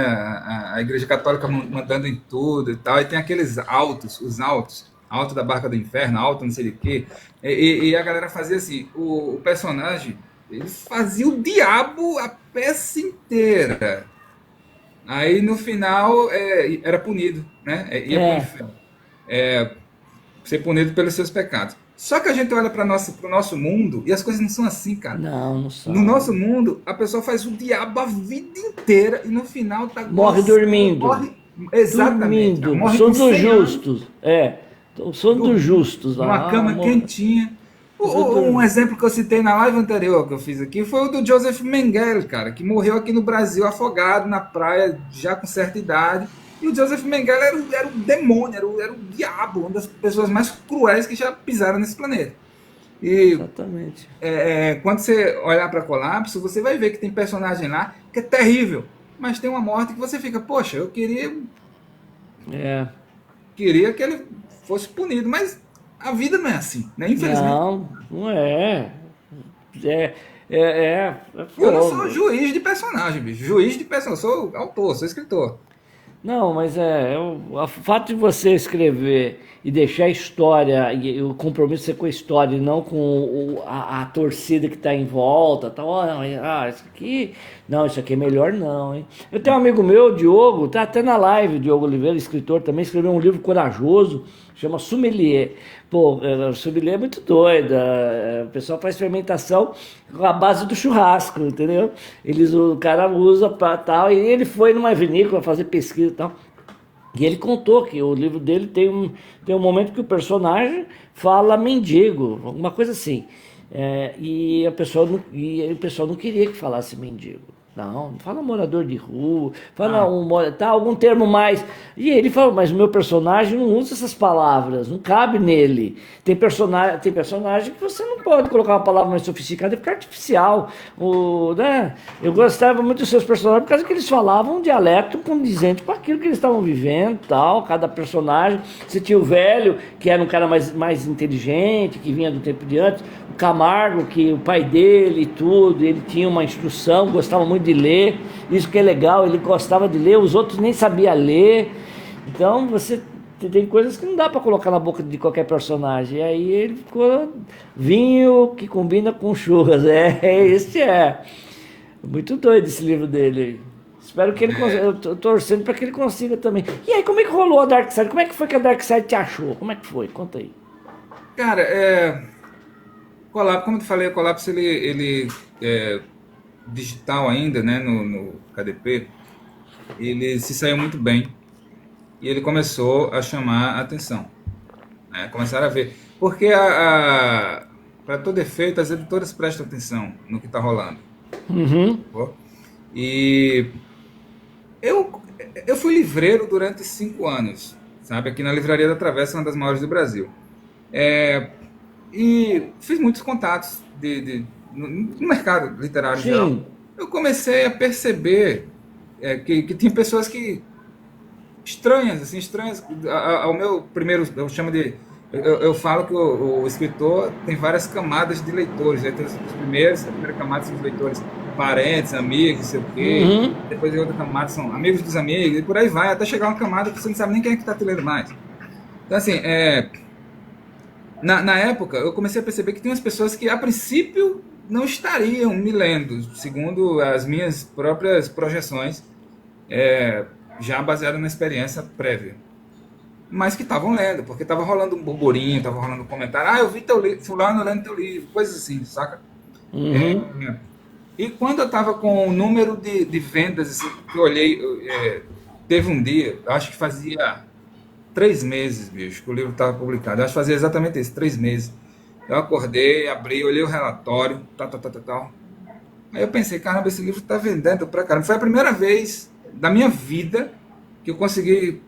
A Igreja Católica mandando em tudo e tal, e tem aqueles autos, os autos, alto da Barca do Inferno, alto não sei de quê, e a galera fazia assim, o personagem, ele fazia o diabo a peça inteira, aí no final era punido, né? Ia para o
É,
inferno, ser punido pelos seus pecados. Só que a gente olha para o nosso mundo e as coisas não são assim, cara.
não, não
No nosso
são.
mundo, a pessoa faz o diabo a vida inteira e no final tá
Morre
gozando,
dormindo.
morre. Exatamente, cara,
Dormindo. O
morre com
sono dos
100 anos,
justos. O sono dos
dormindo,
justos
numa
lá.
cama quentinha.
Precisa
Um
dormir.
exemplo que eu citei na live anterior que eu fiz aqui foi o do Joseph Mengele, cara, que morreu aqui no Brasil afogado na praia, já com certa idade. E o Joseph Mengele era o demônio, era o diabo, uma das pessoas mais cruéis que já pisaram nesse planeta. E
Exatamente.
quando você olhar para Colapso, você vai ver que tem personagem lá que é terrível, mas tem uma morte que você fica, poxa, eu
É.
queria que ele fosse punido, mas a vida não é assim, né? Infelizmente.
Não, não é. É, é
Eu não sou
fogo.
juiz de personagem, bicho. Juiz de personagem, eu sou autor, sou escritor.
Não, mas o fato de você escrever e deixar a história, e o compromisso ser com a história e não com a torcida que está em volta, tá, não, isso aqui, não, isso aqui é melhor não, hein? Eu tenho um amigo meu, o Diogo, tá até na live, o Diogo Oliveira, escritor, também escreveu um livro corajoso, chama Sommelier. Pô, o sommelier é muito doida. O pessoal faz fermentação com a base do churrasco, entendeu? O cara usa para tal, e ele foi numa vinícola fazer pesquisa e tal. E ele contou que o livro dele tem um momento que o personagem fala mendigo, alguma coisa assim. E o pessoal não queria que falasse mendigo. Não fala morador de rua, fala tá, algum termo mais. E ele falou, mas o meu personagem não usa essas palavras, não cabe nele. Tem personagem que você não pode colocar uma palavra mais sofisticada, porque é artificial. Né? Eu gostava muito dos seus personagens por causa que eles falavam um dialeto condizente com aquilo que eles estavam vivendo, tal, cada personagem. Você tinha o velho, que era um cara mais inteligente, que vinha do tempo de antes, o Camargo, que o pai dele e tudo, ele tinha uma instrução, gostava muito de ler, isso que é legal, ele gostava de ler, os outros nem sabiam ler. Então você tem coisas que não dá para colocar na boca de qualquer personagem. E aí ele ficou vinho que combina com churras. Esse é. Muito doido esse livro dele aí. Espero que ele consiga. Eu tô torcendo para que ele consiga também. E aí, como é que rolou a Dark Side? Como é que foi que a Dark Side te achou? Como é que foi? Conta aí.
Cara, Colapso, como eu te falei, o Colapso ele digital ainda, né, no KDP, ele se saiu muito bem e ele começou a chamar a atenção, né? Começaram a ver, porque para todo efeito as editoras prestam atenção no que está rolando.
Uhum.
E eu fui livreiro durante 5 anos, sabe, aqui na Livraria da Travessa, uma das maiores do Brasil. E fiz muitos contatos no mercado literário
Sim.
geral. Eu comecei a perceber que tinha pessoas que estranhas, assim, estranhas ao meu primeiro, eu chamo de, eu falo que o escritor tem várias camadas de leitores, né? Tem a primeira camada são os leitores parentes, amigos, não sei o quê,
Uhum.
depois a outra camada são amigos dos amigos, e por aí vai, até chegar uma camada que você não sabe nem quem é que está te lendo mais. Então, assim, na época, eu comecei a perceber que tem umas pessoas que, a princípio, não estariam me lendo, segundo as minhas próprias projeções, já baseado na experiência prévia. Mas que estavam lendo, porque estava rolando um burburinho, estava rolando um comentário, eu vi teu livro, fulano lendo teu livro, coisas assim, saca?
Uhum.
E quando eu estava com o número de vendas, assim, que eu olhei, teve um dia, eu acho que fazia 3 meses, bicho, que o livro estava publicado. Eu acho que fazia exatamente isso, 3 meses. Eu acordei, abri, olhei o relatório, tal. Aí eu pensei, caramba, esse livro está vendendo pra caramba. Foi a primeira vez da minha vida que eu consegui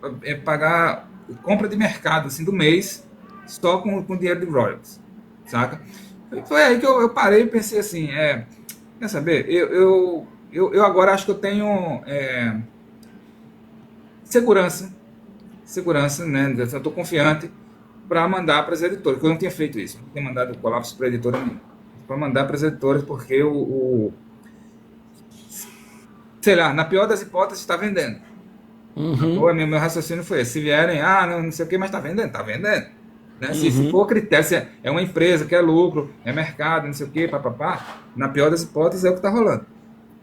pagar compra de mercado, assim, do mês, só com dinheiro de royalties, saca? Foi aí que eu parei e pensei assim, quer saber, eu agora acho que eu tenho segurança, né? Eu estou confiante para mandar para as editoras, porque eu não tinha feito isso, não tinha mandado o Colapso para a editora nenhuma. Para mandar para as editoras, porque sei lá, na pior das hipóteses, está vendendo.
Uhum.
Meu raciocínio foi esse: se vierem, não sei o que, mas está vendendo, está vendendo. Né? Se
Uhum.
for critério, se é uma empresa que é lucro, é mercado, não sei o que, papapá, na pior das hipóteses é o que está rolando.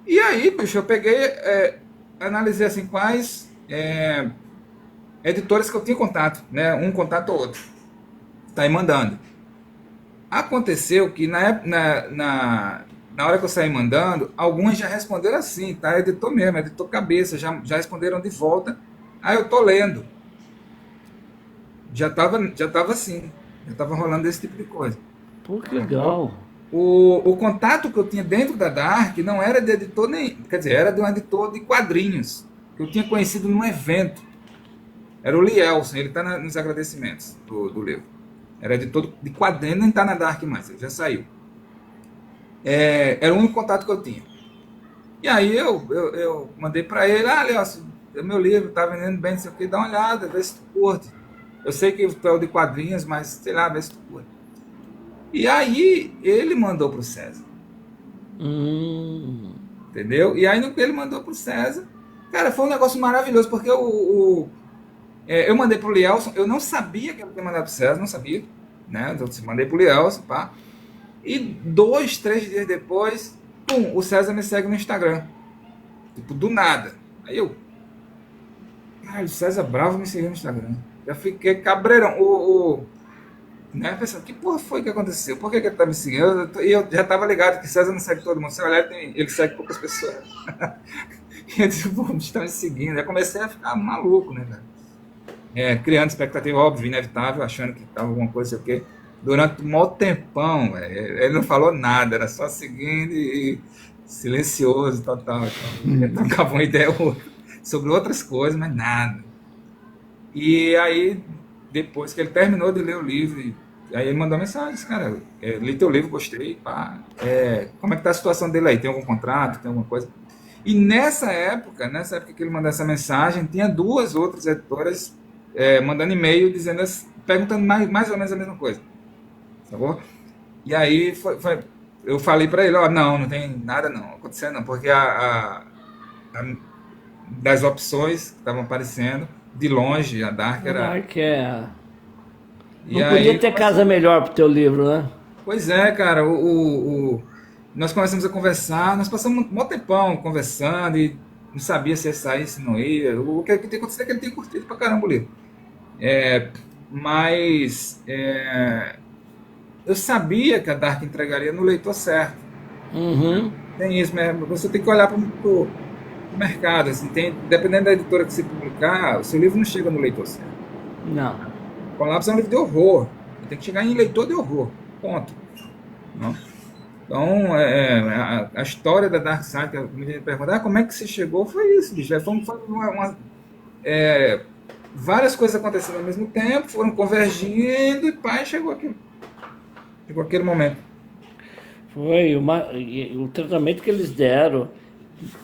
E aí, bicho, eu peguei, analisei assim, quais editoras que eu tinha contato, né? Um contato ou outro. Tá aí mandando. Aconteceu que na hora que eu saí mandando, alguns já responderam assim, tá? Editor mesmo, editor cabeça, já responderam de volta. Aí eu tô lendo. Já tava assim. Já tava rolando esse tipo de coisa.
Pô, que legal.
O contato que eu tinha dentro da Dark não era de editor nem. Quer dizer, era de um editor de quadrinhos. Que eu tinha conhecido num evento. Era o Lielson, ele está nos agradecimentos do livro. Era editor de quadrinhos, nem está na Dark mais, ele já saiu. Era o único contato que eu tinha. E aí eu mandei para ele, Lielson, meu livro está vendendo bem, não sei o que, dá uma olhada, vê se tu curte. Eu sei que tu é o de quadrinhos, mas sei lá, vê se tu curte. E aí ele mandou para o César. Entendeu? E aí no que ele mandou para o César, cara, foi um negócio maravilhoso, porque eu mandei pro Lielson, eu não sabia que ele tinha mandado pro César, não sabia, né? Então, mandei pro Lielson, pá. E 2, 3 dias depois, pum, o César me segue no Instagram. Tipo, do nada. Aí eu, o César Bravo me seguiu no Instagram. Já fiquei cabreirão. Né? Pensando, que porra foi que aconteceu? Por que ele tá me seguindo? E eu já tava ligado que César não segue todo mundo. Se olhar, ele segue poucas pessoas. E eu disse, pô, está me seguindo. Eu comecei a ficar maluco, né, velho? Criando expectativa, óbvio, inevitável, achando que tava alguma coisa, sei o quê. Durante um maior tempão, véio, ele não falou nada, era só seguindo silencioso, total. Então, trocava uma ideia ou outra sobre outras coisas, mas nada. E aí, depois que ele terminou de ler o livro, aí ele mandou mensagem, disse, cara, li teu livro, gostei, pá, como é que tá a situação dele aí? Tem algum contrato, tem alguma coisa? E nessa época que ele mandou essa mensagem, tinha duas outras editoras mandando e-mail dizendo, perguntando mais ou menos a mesma coisa, sacou? E aí eu falei para ele, ó, não tem nada não, acontecendo não, porque a- das opções que estavam aparecendo, de longe, a Dark
O
era...
Dark é...
E
Não podia
aí
ter casa melhor pro teu livro, né?
pois é, cara, nós começamos a conversar, nós passamos um tempão conversando e não sabia se ia sair, se não ia. O que tem acontecido é que ele tem curtido pra caramba o livro. Mas eu sabia que a Dark entregaria no leitor certo.
Uhum.
Tem isso mesmo, você tem que olhar para o mercado. Assim, dependendo da editora que você publicar, o seu livro não chega no leitor certo.
Não.
Colapso é um livro de horror, tem que chegar em leitor de horror, ponto. Não? Então, a história da Dark Side, que muita gente pergunta, como é que você chegou? Foi isso, bicho. Várias coisas acontecendo ao mesmo tempo, foram convergindo e pá, chegou aquele momento.
Foi e o tratamento que eles deram.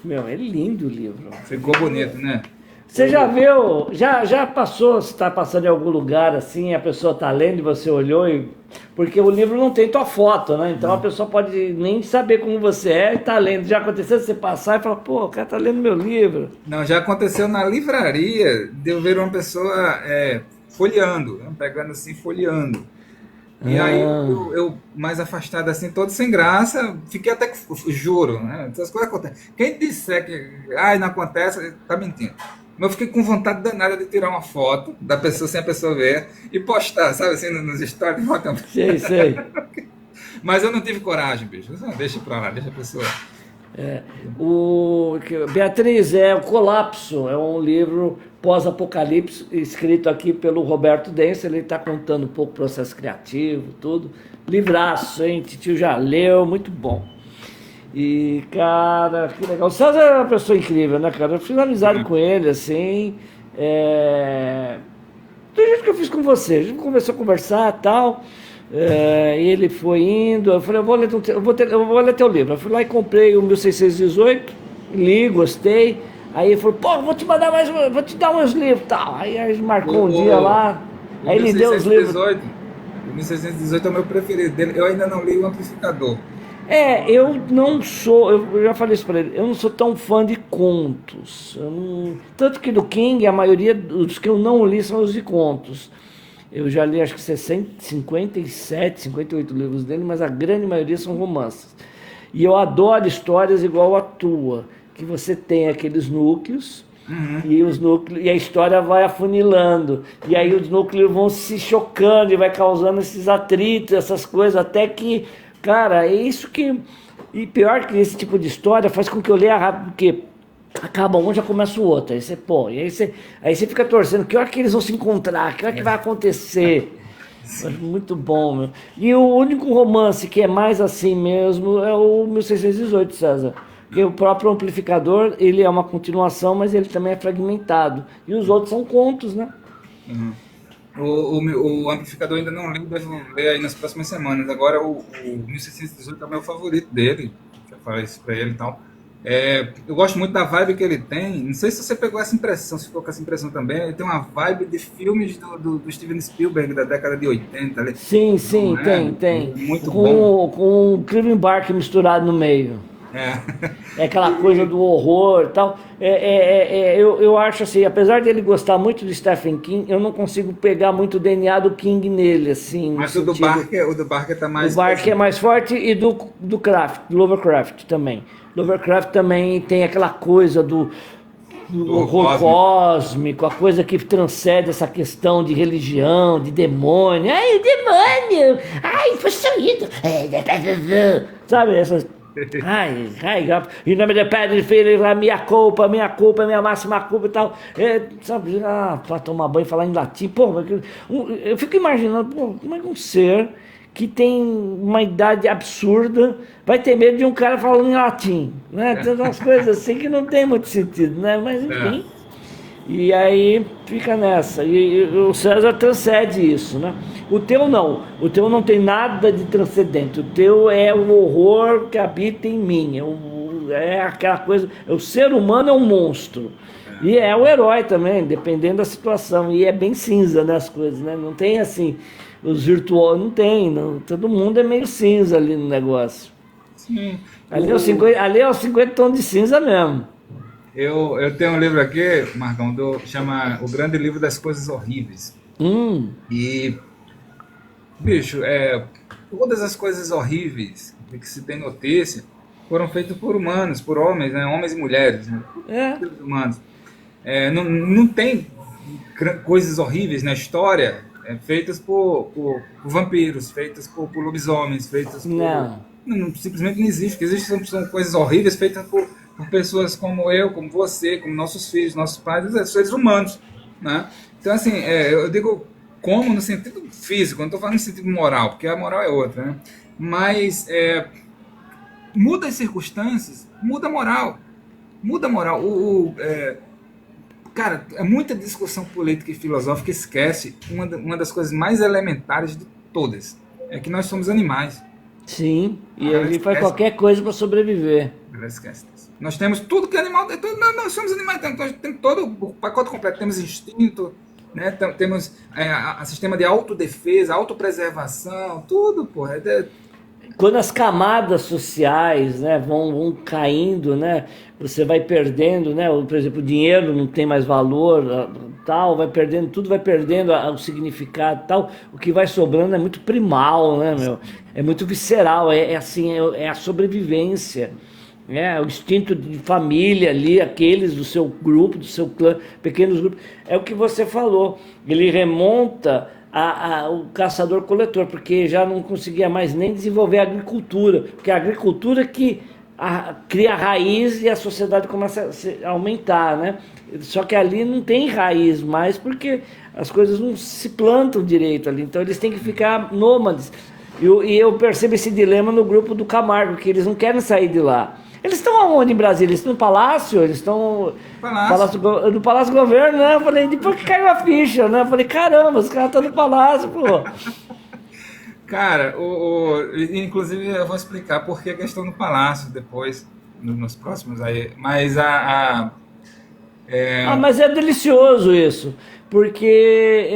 Meu, é lindo o livro.
Ficou bonito, né?
Você já viu, já passou, se está passando em algum lugar assim, a pessoa está lendo e você olhou e... Porque o livro não tem tua foto, né? Então a pessoa pode nem saber como você é e está lendo. Já aconteceu você passar e falar, pô, o cara está lendo meu livro.
Não, já aconteceu na livraria de eu ver uma pessoa folheando, né? Pegando assim, folheando. E aí eu mais afastado assim, todo sem graça, fiquei até que, juro, né? Essas coisas acontecem. Quem disser que não acontece, tá mentindo. Mas eu fiquei com vontade danada de tirar uma foto da pessoa sem a pessoa ver e postar, sabe assim, nos stories.
Sei.
Mas eu não tive coragem, bicho. Deixa pra lá, deixa a pessoa.
Beatriz, o Colapso é um livro pós-apocalipse, escrito aqui pelo Roberto Denso. Ele está contando um pouco o processo criativo, tudo. Livraço, hein? Titio já leu, muito bom. E, cara, que legal. O César é uma pessoa incrível, né, cara? Eu fiz amizade com ele, assim. Do jeito que eu fiz com você. A gente começou a conversar e tal. E ele foi indo. Eu falei, eu vou ler teu livro. Eu fui lá e comprei o 1618, li, gostei. Aí ele falou, pô, vou te mandar vou te dar uns livros e tal. Aí a gente marcou um dia lá. Aí ele deu os livros.
O 1618 é o meu preferido dele. Eu ainda não li o Amplificador.
Eu não sou, eu já falei isso para ele, eu não sou tão fã de contos. Tanto que do King, a maioria dos que eu não li são os de contos. Eu já li acho que 57, 58 livros dele, mas a grande maioria são romances. E eu adoro histórias igual a tua, que você tem aqueles núcleos, e a história vai afunilando. E aí os núcleos vão se chocando e vai causando esses atritos, essas coisas, até que... Cara, é isso que... E pior que esse tipo de história faz com que eu leia rápido, porque acaba um, já começa o outro. Aí você, aí você fica torcendo, que hora que eles vão se encontrar, que hora que vai acontecer. Muito bom, meu. E o único romance que é mais assim mesmo é o 1618, César. Porque o próprio Amplificador, ele é uma continuação, mas ele também é fragmentado. E os outros são contos, né?
O Amplificador ainda não li, devo ler aí nas próximas semanas. Agora o 1618 é o meu favorito dele. Já falei isso pra ele e tal. Eu gosto muito da vibe que ele tem. Não sei se você pegou essa impressão, se ficou com essa impressão também. Ele tem uma vibe de filmes do Steven Spielberg da década de 80. Ali.
Sim, tem.
Muito bom.
Com o Clive Barker misturado no meio. É aquela coisa do horror e tal. Eu acho assim, apesar dele gostar muito de Stephen King, eu não consigo pegar muito o DNA do King nele, assim.
Mas o do Barker tá mais...
O Barker é mais forte e do Lovecraft também. Lovecraft também tem aquela coisa do horror cósmico, a coisa que transcende essa questão de religião, de demônio. Ai, o demônio! Ai, possuído! Sabe, essas... Ai, em nome do Pai, do Filho, a minha culpa, minha máxima culpa e tal. Sabe, pra tomar banho e falar em latim. Pô, eu fico imaginando, como é que um ser que tem uma idade absurda, vai ter medo de um cara falando em latim, né? Tem umas coisas assim que não tem muito sentido, né? Mas enfim. E aí fica nessa. E o César transcende isso, né? O teu não. O teu não tem nada de transcendente. O teu é o horror que habita em mim. É aquela coisa. O ser humano é um monstro. E é o herói também, dependendo da situação. E é bem cinza, né, as coisas, né? Não tem assim, os virtuosos, não tem. Não, todo mundo é meio cinza ali no negócio.
Sim.
Ali é os 50 tons de cinza mesmo.
Eu tenho um livro aqui, Marcão, chama O Grande Livro das Coisas Horríveis. E, bicho, todas as coisas horríveis de que se tem notícia foram feitas por humanos, por homens, né? Homens e mulheres, né? Seres humanos. Não tem coisas horríveis na história feitas por vampiros, feitas por lobisomens, feitas por... Não, simplesmente não existe. O que existe são coisas horríveis feitas por pessoas como eu, como você, como nossos filhos, nossos pais, seres humanos, né? Então, assim, eu digo como no sentido físico, não estou falando no sentido moral, porque a moral é outra, né? Mas muda as circunstâncias, muda a moral. Muda a moral. Cara, é muita discussão política e filosófica esquece uma das coisas mais elementares de todas. É que nós somos animais.
Sim, e ele faz qualquer coisa para sobreviver.
Esquece disso. Nós temos tudo que é animal. Nós somos animais, temos todo o pacote completo. Temos instinto, né? Temos a sistema de autodefesa, autopreservação, tudo, porra.
Quando as camadas sociais, né, vão caindo, né, você vai perdendo, né, por exemplo, o dinheiro não tem mais valor, tal, vai perdendo, tudo vai perdendo o significado, tal. O que vai sobrando é muito primal, né, meu? É muito visceral, assim, é a sobrevivência. O instinto de família ali, aqueles do seu grupo, do seu clã, pequenos grupos, é o que você falou. Ele remonta o caçador-coletor, porque já não conseguia mais nem desenvolver a agricultura, porque a agricultura que cria a raiz e a sociedade começa a aumentar, né? Só que ali não tem raiz mais, porque as coisas não se plantam direito ali, então eles têm que ficar nômades. E eu percebo esse dilema no grupo do Camargo, que eles não querem sair de lá. Eles estão aonde em Brasília? Eles estão no Palácio? Eles estão no Palácio do Governo, né? Eu falei, depois que caiu a ficha, né? Eu falei, caramba, os caras estão no Palácio, pô.
Cara, inclusive eu vou explicar por que a questão do Palácio depois, nos próximos aí. Mas
mas é delicioso isso. Porque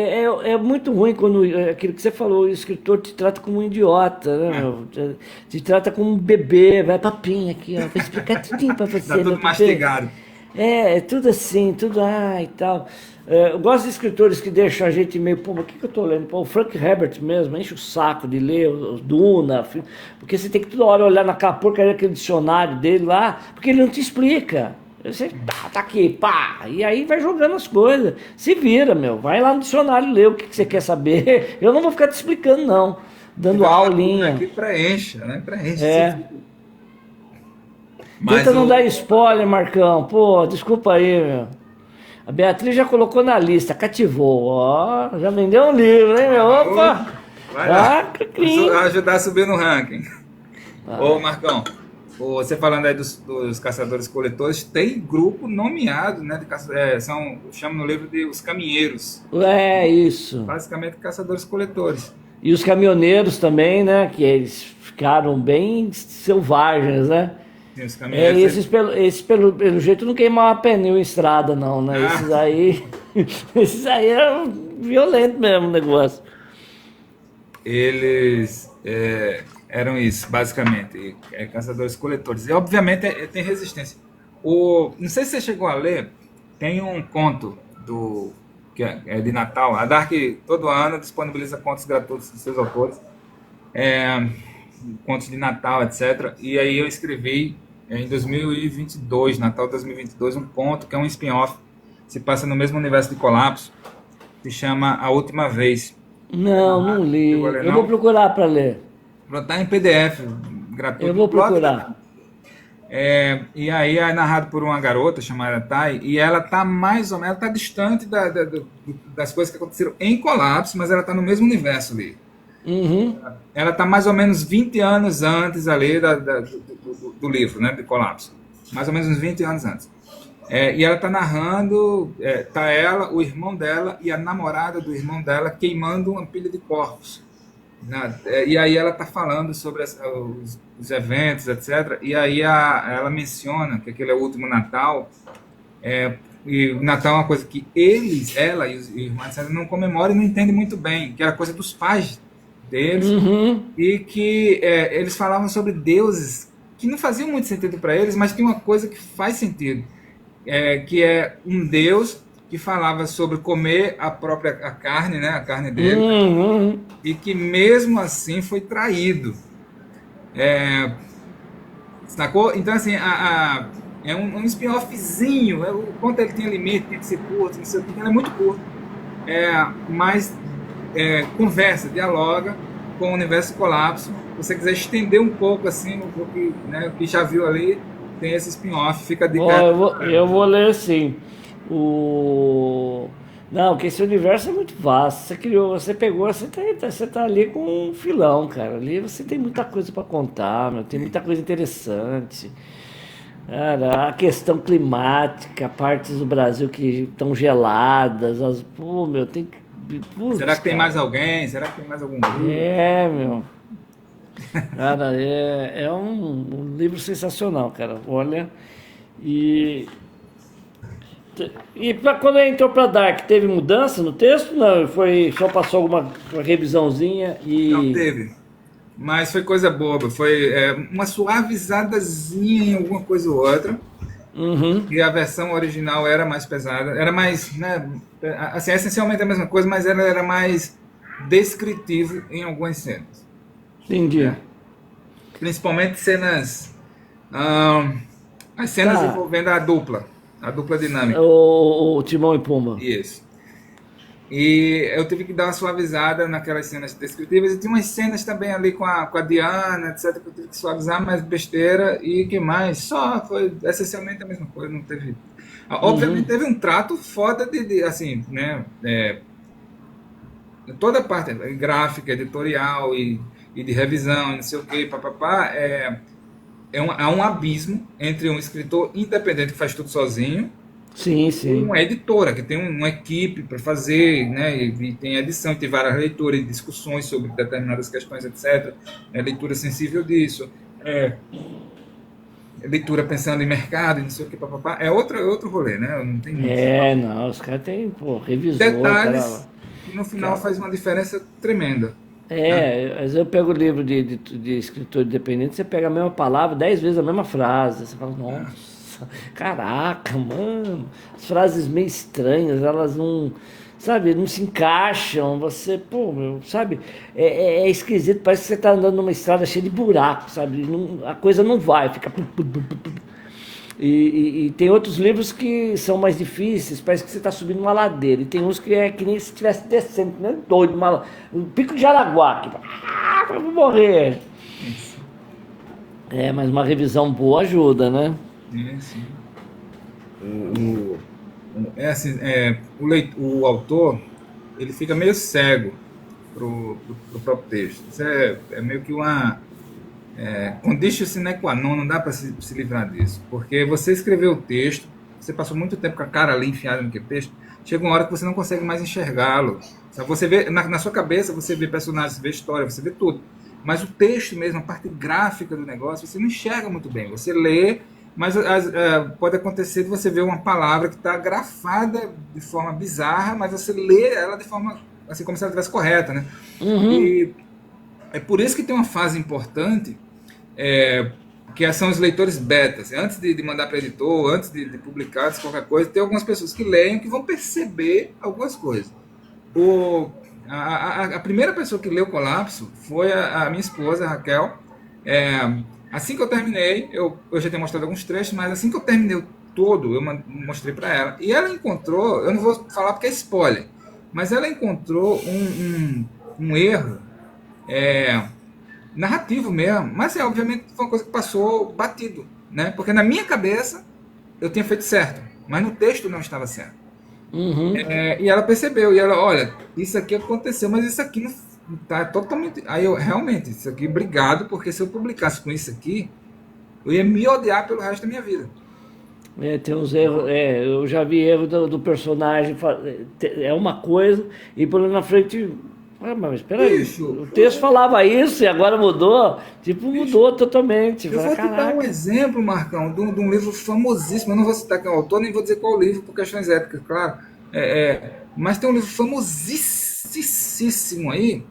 é muito ruim quando aquilo que você falou, o escritor te trata como um idiota, né? Te trata como um bebê, vai papinho aqui, ó, vou explicar tudinho pra você.
Tá tudo mastigado.
É tudo assim, tudo e tal. Eu gosto de escritores que deixam a gente meio, pô, mas o que eu tô lendo? Pô, o Frank Herbert mesmo, enche o saco de ler o Duna, porque você tem que toda hora olhar naquela porcaria, aquele dicionário dele lá, porque ele não te explica. Você tá aqui, pá, e aí vai jogando as coisas. Se vira, meu, vai lá no dicionário ler o que você quer saber. Eu não vou ficar te explicando, não, dando aulinha.
Aqui preencha, né? Preenche.
Tenta não dar spoiler, Marcão. Pô, desculpa aí, meu. A Beatriz já colocou na lista, cativou. Ó, já vendeu um livro, hein, meu? Opa!
Vai lá. Ajudar a subir no ranking. Ô, Marcão. Você falando aí dos caçadores-coletores, tem grupo nomeado, né? Chama no livro de os caminheiros.
Isso.
Basicamente, caçadores-coletores.
E os caminhoneiros também, né? Que eles ficaram bem selvagens, né?
Sim, os caminheiros.
Esses pelo jeito, não queimavam pneu em estrada, não, né? Esses aí eram violentos mesmo o negócio.
Eles... eram isso, basicamente, caçadores-coletores. E, obviamente, tem resistência. Não sei se você chegou a ler, tem um conto que é de Natal. A Dark, todo ano, disponibiliza contos gratuitos dos seus autores. Contos de Natal, etc. E aí eu escrevi, em 2022, Natal 2022, um conto que é um spin-off. Se passa no mesmo universo de Colapso. Se chama A Última Vez.
Não li. Eu vou procurar para ler.
Está em PDF, gratuito.
Eu vou procurar.
E aí é narrado por uma garota chamada Thay, e ela está mais ou menos, está distante das coisas que aconteceram em Colapso, mas ela está no mesmo universo ali.
Uhum.
Ela está mais ou menos 20 anos antes ali do livro, né, de Colapso. Mais ou menos uns 20 anos antes. E ela está narrando, tá ela, o irmão dela e a namorada do irmão dela queimando uma pilha de corpos. E aí ela está falando sobre os eventos, etc. E aí ela menciona que aquele é o último Natal. E o Natal é uma coisa que ela e os irmãos não comemoram e não entendem muito bem, que era coisa dos pais deles,
Uhum.
e que eles falavam sobre deuses que não faziam muito sentido para eles, mas tem uma coisa que faz sentido, que é um deus que falava sobre comer a carne, né, a carne dele,
Uhum.
e que mesmo assim foi traído. Sacou? Então, assim, é um spin-offzinho. O quanto ele tem limite, tem que ser curto, não sei o que, ele é muito curto. Mas conversa, dialoga com o universo Colapso. Se você quiser estender um pouco assim, o que já viu ali, tem esse spin-off. Fica a dica
Ó,
aí
eu
pra
vou,
galera.
eu vou ler sim. O... Não, que esse universo é muito vasto. Você criou, você pegou, você tá ali com um filão, cara. Ali você tem muita coisa para contar, meu, tem muita coisa interessante. Cara, a questão climática, partes do Brasil que estão geladas, pô, meu, tem que.
Será
Putz,
que tem mais
cara.
alguém? Será que tem mais algum grupo?
Meu. Cara, é um livro sensacional, cara. Olha. E quando ele entrou para Dark, teve mudança no texto? Não, foi só passou alguma revisãozinha
Não
e.
teve. Mas foi coisa boba. Foi uma suavizadazinha em alguma coisa ou outra.
Uhum,
E a versão original era mais pesada, era mais, né, assim, essencialmente a mesma coisa, mas ela era mais descritivo em algumas cenas,
entendi.
né? Principalmente cenas, ahn, as cenas
Tá.
envolvendo a dupla dinâmica.
O Timão e Pumba.
Isso. E eu tive que dar uma suavizada naquelas cenas descritivas. E tinha umas cenas também ali com a Diana, etc., que eu tive que suavizar, mais besteira. E que mais? Só foi essencialmente a mesma coisa. Não teve. Obviamente
Uhum.
teve um trato foda assim, né? Toda a parte gráfica, editorial e de revisão, e não sei o que, papapá, há um abismo entre um escritor independente que faz tudo sozinho
Sim,
e
sim.
uma editora que tem uma equipe para fazer, né? E tem edição, tem várias leituras e discussões sobre determinadas questões, etc. Leitura sensível disso, leitura pensando em mercado, e não sei o que, papapá. Outro rolê, né? Não tem
Não, os caras têm, pô, revisor, cara.
detalhes que no final faz uma diferença tremenda, né?
Às vezes eu pego o livro de escritor independente, você pega a mesma palavra, 10 vezes a mesma frase. Você fala, nossa, caraca, mano. As frases meio estranhas, elas não, sabe, não se encaixam. Você, pô, meu, sabe? É esquisito, parece que você tá andando numa estrada cheia de buracos, sabe? A coisa não vai, fica. E tem outros livros que são mais difíceis, parece que você está subindo uma ladeira. E tem uns que é que nem se estivesse descendo, que nem doido, um pico de Araguá. Eu vou morrer.
Isso.
Mas uma revisão boa ajuda, né?
Sim, sim. O, assim, o autor ele fica meio cego pro próprio texto. Isso é meio que uma conditio sine qua non, não dá para se livrar disso. Porque você escreveu o texto, você passou muito tempo com a cara ali enfiada naquele texto, chega uma hora que você não consegue mais enxergá-lo. Você vê, na sua cabeça, você vê personagens, você vê história, você vê tudo. Mas o texto mesmo, a parte gráfica do negócio, você não enxerga muito bem. Você lê, mas pode acontecer de você ver uma palavra que está grafada de forma bizarra, mas você lê ela de forma, assim, como se ela estivesse correta, né?
Uhum.
E é por isso que tem uma fase importante, que são os leitores betas. Antes de mandar para editor, antes de publicar, qualquer coisa, tem algumas pessoas que leem que vão perceber algumas coisas. A primeira pessoa que leu Colapso foi a minha esposa, a Raquel. Assim que eu terminei, eu já tinha mostrado alguns trechos, mas assim que eu terminei todo, eu mostrei para ela. E ela encontrou, eu não vou falar porque é spoiler, mas ela encontrou um erro narrativo mesmo. Mas obviamente foi uma coisa que passou batido, né? Porque na minha cabeça eu tinha feito certo, mas no texto não estava certo.
Uhum.
E ela percebeu, e ela, olha, isso aqui aconteceu, mas isso aqui não, tá totalmente. Aí eu realmente, isso aqui, obrigado, porque se eu publicasse com isso aqui, eu ia me odiar pelo resto da minha vida.
Tem uns erros, eu já vi erro do personagem, é uma coisa, e por lá na frente, mas espera aí,
Bicho,
o texto falava isso e agora mudou, tipo,
bicho,
mudou totalmente.
eu
Fala,
vou te dar um
caraca,
exemplo, Marcão, de um livro famosíssimo. Eu não vou citar quem é o autor, nem vou dizer qual livro, por questões éticas, claro. Mas tem um livro famosíssimo aí,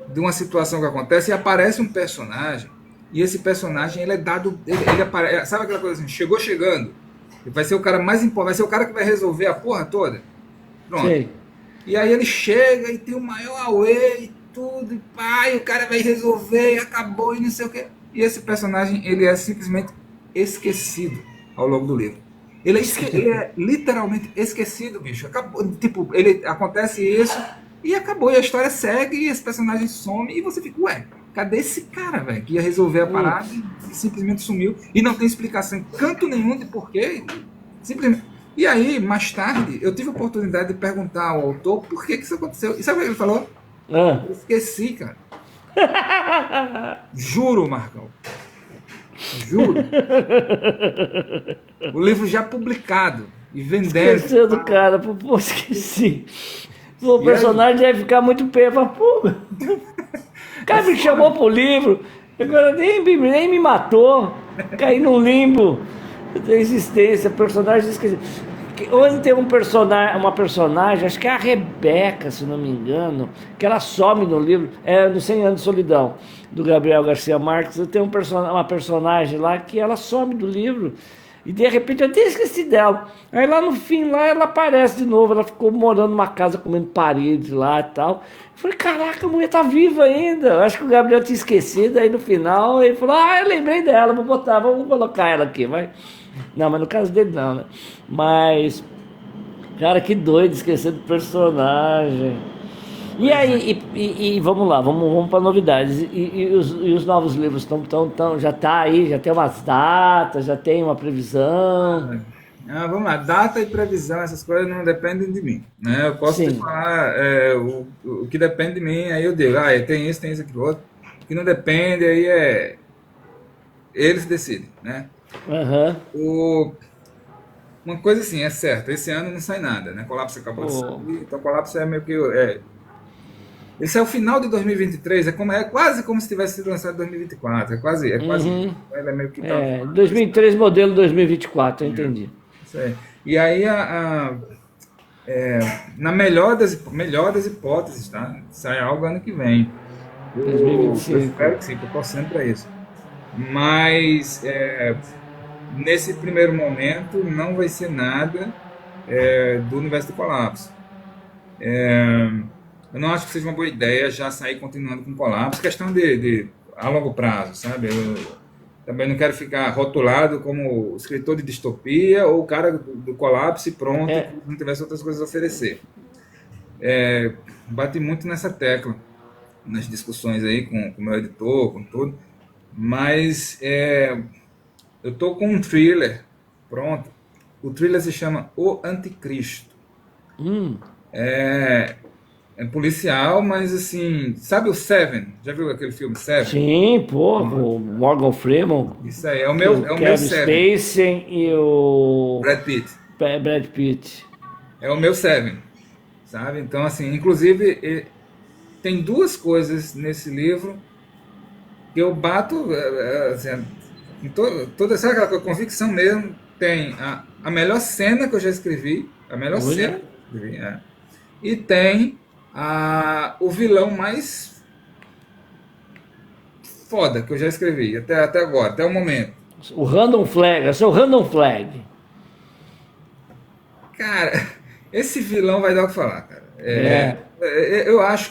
de uma situação que acontece, e aparece um personagem, e esse personagem ele é dado. Ele aparece, sabe aquela coisa assim, chegou chegando. Vai ser o cara mais importante, vai ser o cara que vai resolver a porra toda. Pronto.
sei.
E aí ele chega e tem o maior auê e tudo, e pá, e o cara vai resolver e acabou e não sei o quê. E esse personagem, ele é simplesmente esquecido ao longo do livro. Ele é literalmente esquecido, bicho. Acabou, tipo, ele acontece isso e acabou. E a história segue e esse personagem some e você fica, ué, cadê esse cara, velho, que ia resolver a parada e simplesmente sumiu. E não tem explicação em canto nenhum de porquê. Simplesmente. E aí, mais tarde, eu tive a oportunidade de perguntar ao autor por que isso aconteceu. E sabe o que ele falou?
Ah.
Eu esqueci, cara. Juro, Marcão. Juro. O livro já publicado e vendendo.
Esqueceu do cara, pô, esqueci. O
E aí?
personagem deve ficar muito pé, pô, o cara me chamou pro livro, agora nem me matou, caí num limbo da existência, personagem esquecido. Onde tem uma personagem, acho que é a Rebeca, se não me engano, que ela some no livro, no 100 Anos de Solidão, do Gabriel Garcia Marques. Tem uma personagem lá que ela some do livro e de repente eu até esqueci dela. Aí lá no fim, lá ela aparece de novo, ela ficou morando numa casa comendo parede lá e tal. Eu falei, caraca, a mulher tá viva ainda. Eu acho que o Gabriel tinha esquecido, aí no final ele falou, eu lembrei dela, vamos colocar ela aqui, vai. Não, mas no caso dele não, né? Mas, cara, que doido esquecer do personagem. E
Pois é.
aí, vamos lá, vamos para novidades. Os novos livros já tá aí, já tem umas datas, já tem uma previsão.
Vamos lá, data e previsão, essas coisas não dependem de mim, né? Eu posso te
Sim.
falar o que depende de mim, aí eu digo, tem isso, aquilo outro. O que não depende, aí eles decidem, né?
Aham.
O, uma coisa assim, é certo, esse ano não sai nada, né? Colapso acabou de
Pô,
sair, então Colapso é meio que. Esse é o final de 2023, é quase como se tivesse sido lançado em 2024, é quase isso.
uhum.
Ele é meio que tá falando isso.
2003, modelo 2024, eu entendi.
Isso aí. E aí, na melhor das hipóteses, tá? Sai algo ano que vem. Eu
2025.
espero que sim, tô torcendo para isso. Mas nesse primeiro momento não vai ser nada do universo do colapso. Eu não acho que seja uma boa ideia já sair continuando com colapso, questão de a longo prazo, sabe? Eu também não quero ficar rotulado como escritor de distopia ou o cara do colapso e pronto,
É,
que não tivesse outras coisas a oferecer. Bati muito nessa tecla nas discussões aí com o meu editor, com tudo, mas eu tô com um thriller pronto. O thriller se chama O Anticristo.
hum,
É policial, mas assim, sabe o Seven? Já viu aquele filme Seven?
sim, pô, o Morgan Freeman,
Isso aí, é o
que
meu,
o
é o meu
Kevin
Seven.
Spacey e o
Brad Pitt.
Brad Pitt.
É o meu Seven, sabe? Então, assim, inclusive, tem duas coisas nesse livro que eu bato, assim, em toda essa convicção mesmo. Tem a melhor cena que eu já escrevi, a melhor cena
Olha,
que eu escrevi, e tem o vilão mais foda que eu já escrevi, até agora, até o momento.
o Random Flag, esse é o Random Flag.
Cara, esse vilão vai dar o que falar, cara.
É,
Eu acho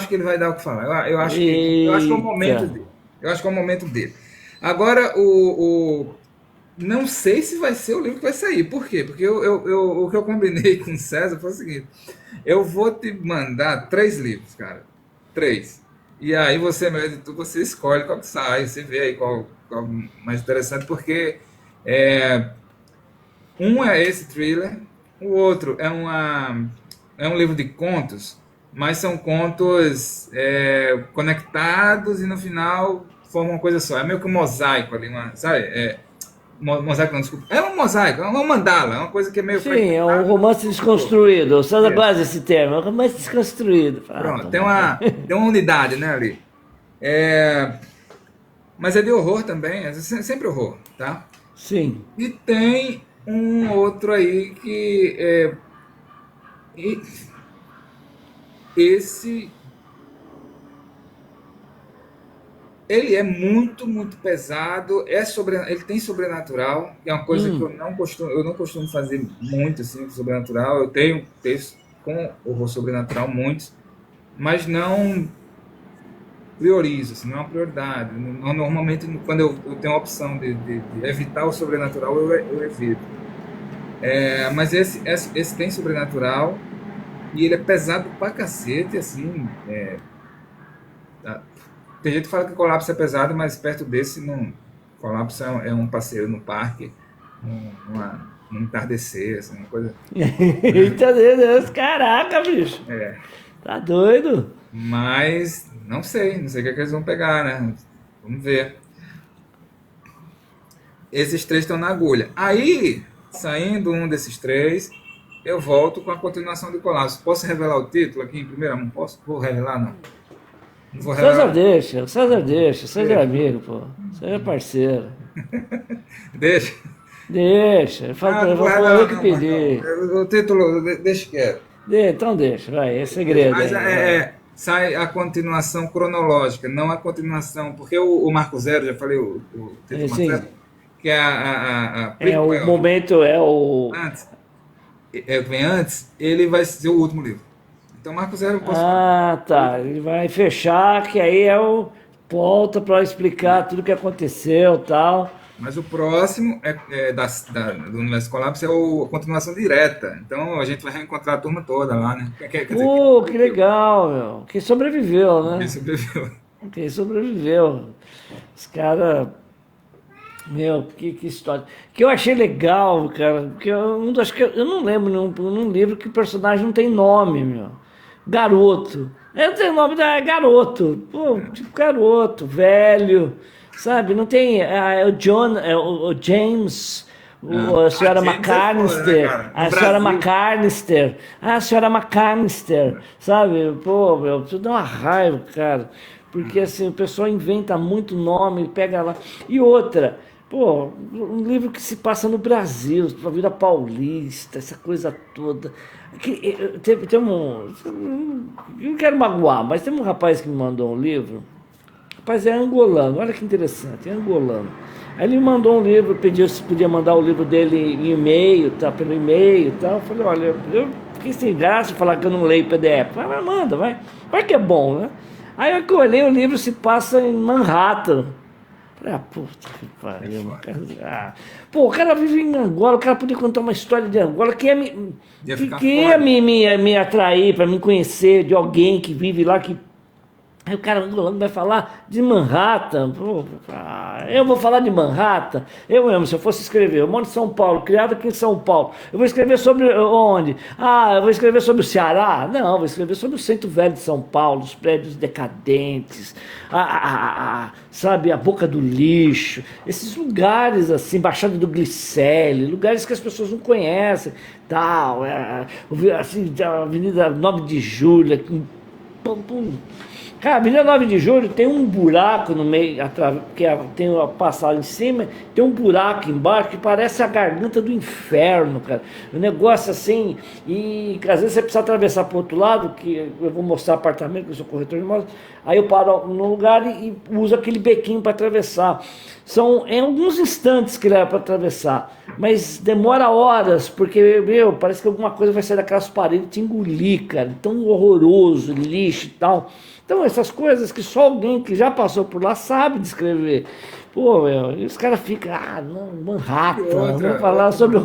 que ele vai dar o que falar. Eu acho que é o
eita,
momento dele. Eu acho que é o momento dele. Agora, não sei se vai ser o livro que vai sair. Por quê? Porque o que eu combinei com o César foi o seguinte: eu vou te mandar 3 livros, cara. 3. E aí você, meu editor, você escolhe qual que sai, você vê aí qual mais interessante, porque é, um é esse thriller, o outro é um livro de contos mas são contos conectados e no final formam uma coisa só. É meio que um mosaico ali, sabe? Mosaico não, desculpa. É um mosaico, é uma mandala, é uma coisa que é meio
Sim, é um
fragmentada.
romance desconstruído. O César
É.
gosta desse termo, é um romance desconstruído. Ah,
Pronto,
tomar banho.
tem uma unidade, né, ali. É, mas é de horror também, é sempre horror, tá?
Sim.
E tem um outro aí que e- esse ele é muito, muito pesado, ele tem sobrenatural, que é uma coisa que
Hum,
eu não costumo fazer muito assim com sobrenatural. Eu tenho textos com horror sobrenatural muitos, mas não priorizo, assim, não é uma prioridade. Normalmente, quando eu tenho a opção de evitar o sobrenatural, eu evito. Mas esse tem sobrenatural e ele é pesado pra cacete, assim. Tá? Tem gente que fala que colapso é pesado, mas perto desse, não. Colapso é um passeio no parque, num entardecer, assim, uma coisa.
Eita Deus, caraca, bicho. Tá doido?
Mas não sei o que, é que eles vão pegar, né? Vamos ver. Esses três estão na agulha. Aí, saindo um desses três, eu volto com a continuação de Colapso. Posso revelar o título aqui em primeira mão? Posso? Vou revelar, não. Não vou
César
revelar.
deixa, César deixa, César é
Deixa.
amigo, pô. César é parceiro.
Deixa.
Deixa,
Ah, não vou
foi eu
revelar
que
não, Marcão.
pedi.
O título, deixa quieto.
Então deixa, vai, é segredo
Mas
ainda, vai.
sai a continuação cronológica, não a continuação, porque o Marco Zero, já falei o
É,
título Marco
sim,
Zero, que é a
é o
prequel,
momento, é o.
antes, que vem antes, ele vai ser o último livro. Então, Marco Zero eu posso falar.
Ah, tá. Ele vai fechar, que aí é o. Volta para explicar tudo o que aconteceu e tal.
Mas o próximo do Universo Colapso é a continuação direta. Então a gente vai reencontrar a turma toda lá, né? Quer dizer, quem
Que legal, meu. Quem sobreviveu, né?
sobreviveu.
Quem sobreviveu. Os caras. Meu, que história. Que eu achei legal, cara. Porque acho que eu não lembro num livro que o personagem não tem nome, meu. Garoto. Não tem nome, é garoto. Pô, tipo garoto, velho. Sabe? Não tem. É o John, o James. A
A
senhora
James é foda, né,
McCarnister,
cara? No
a senhora
Brasil.
McCarnister, a senhora McCarnister, sabe? Pô, meu, isso dá uma raiva, cara. Porque assim, o pessoal inventa muito nome, pega lá. E outra, pô, um livro que se passa no Brasil, a vida paulista, essa coisa toda. Tem um. Eu não quero magoar, mas tem um rapaz que me mandou um livro. Rapaz, é angolano, olha que interessante, é angolano. Aí ele me mandou um livro, pediu se podia mandar o livro dele em e-mail, tá, pelo e-mail e tal. Eu falei, olha, eu fiquei sem graça de falar que eu não leio PDF. Mas manda, vai que é bom, né? Aí eu que olhei, o livro se passa em Manhattan. Falei, puta que
É
pariu,
foda.
Pô, o cara vive em Angola, o cara podia contar uma história de Angola
Ia ficar
que ia
foda.
me atrair para me conhecer de alguém que vive lá, que aí o cara angolano vai falar de Manhattan. Pô, eu vou falar de Manhattan. Eu mesmo, se eu fosse escrever, eu moro em São Paulo, criado aqui em São Paulo. Eu vou escrever sobre onde? Ah, eu vou escrever sobre o Ceará? Não, eu vou escrever sobre o Centro Velho de São Paulo, os prédios decadentes, sabe, a Boca do Lixo, esses lugares assim, Baixada do Glicério, lugares que as pessoas não conhecem, tal, assim, a Avenida 9 de Julho, pum. Cara, a Avenida 9 de Julho tem um buraco no meio, tem uma passagem em cima, tem um buraco embaixo que parece a garganta do inferno, cara. Um negócio assim, e às vezes você precisa atravessar para o outro lado, que eu vou mostrar apartamento, que eu sou corretor de imóveis, aí eu paro no lugar e uso aquele bequinho para atravessar. São em alguns instantes que leva para atravessar, mas demora horas, porque, meu, parece que alguma coisa vai sair daquelas paredes e te engolir, cara. Tão horroroso, lixo e tal. Então, essas coisas que só alguém que já passou por lá sabe descrever. Pô, meu, e os caras ficam, não,
E
Manhattan, vamos
outra,
falar sobre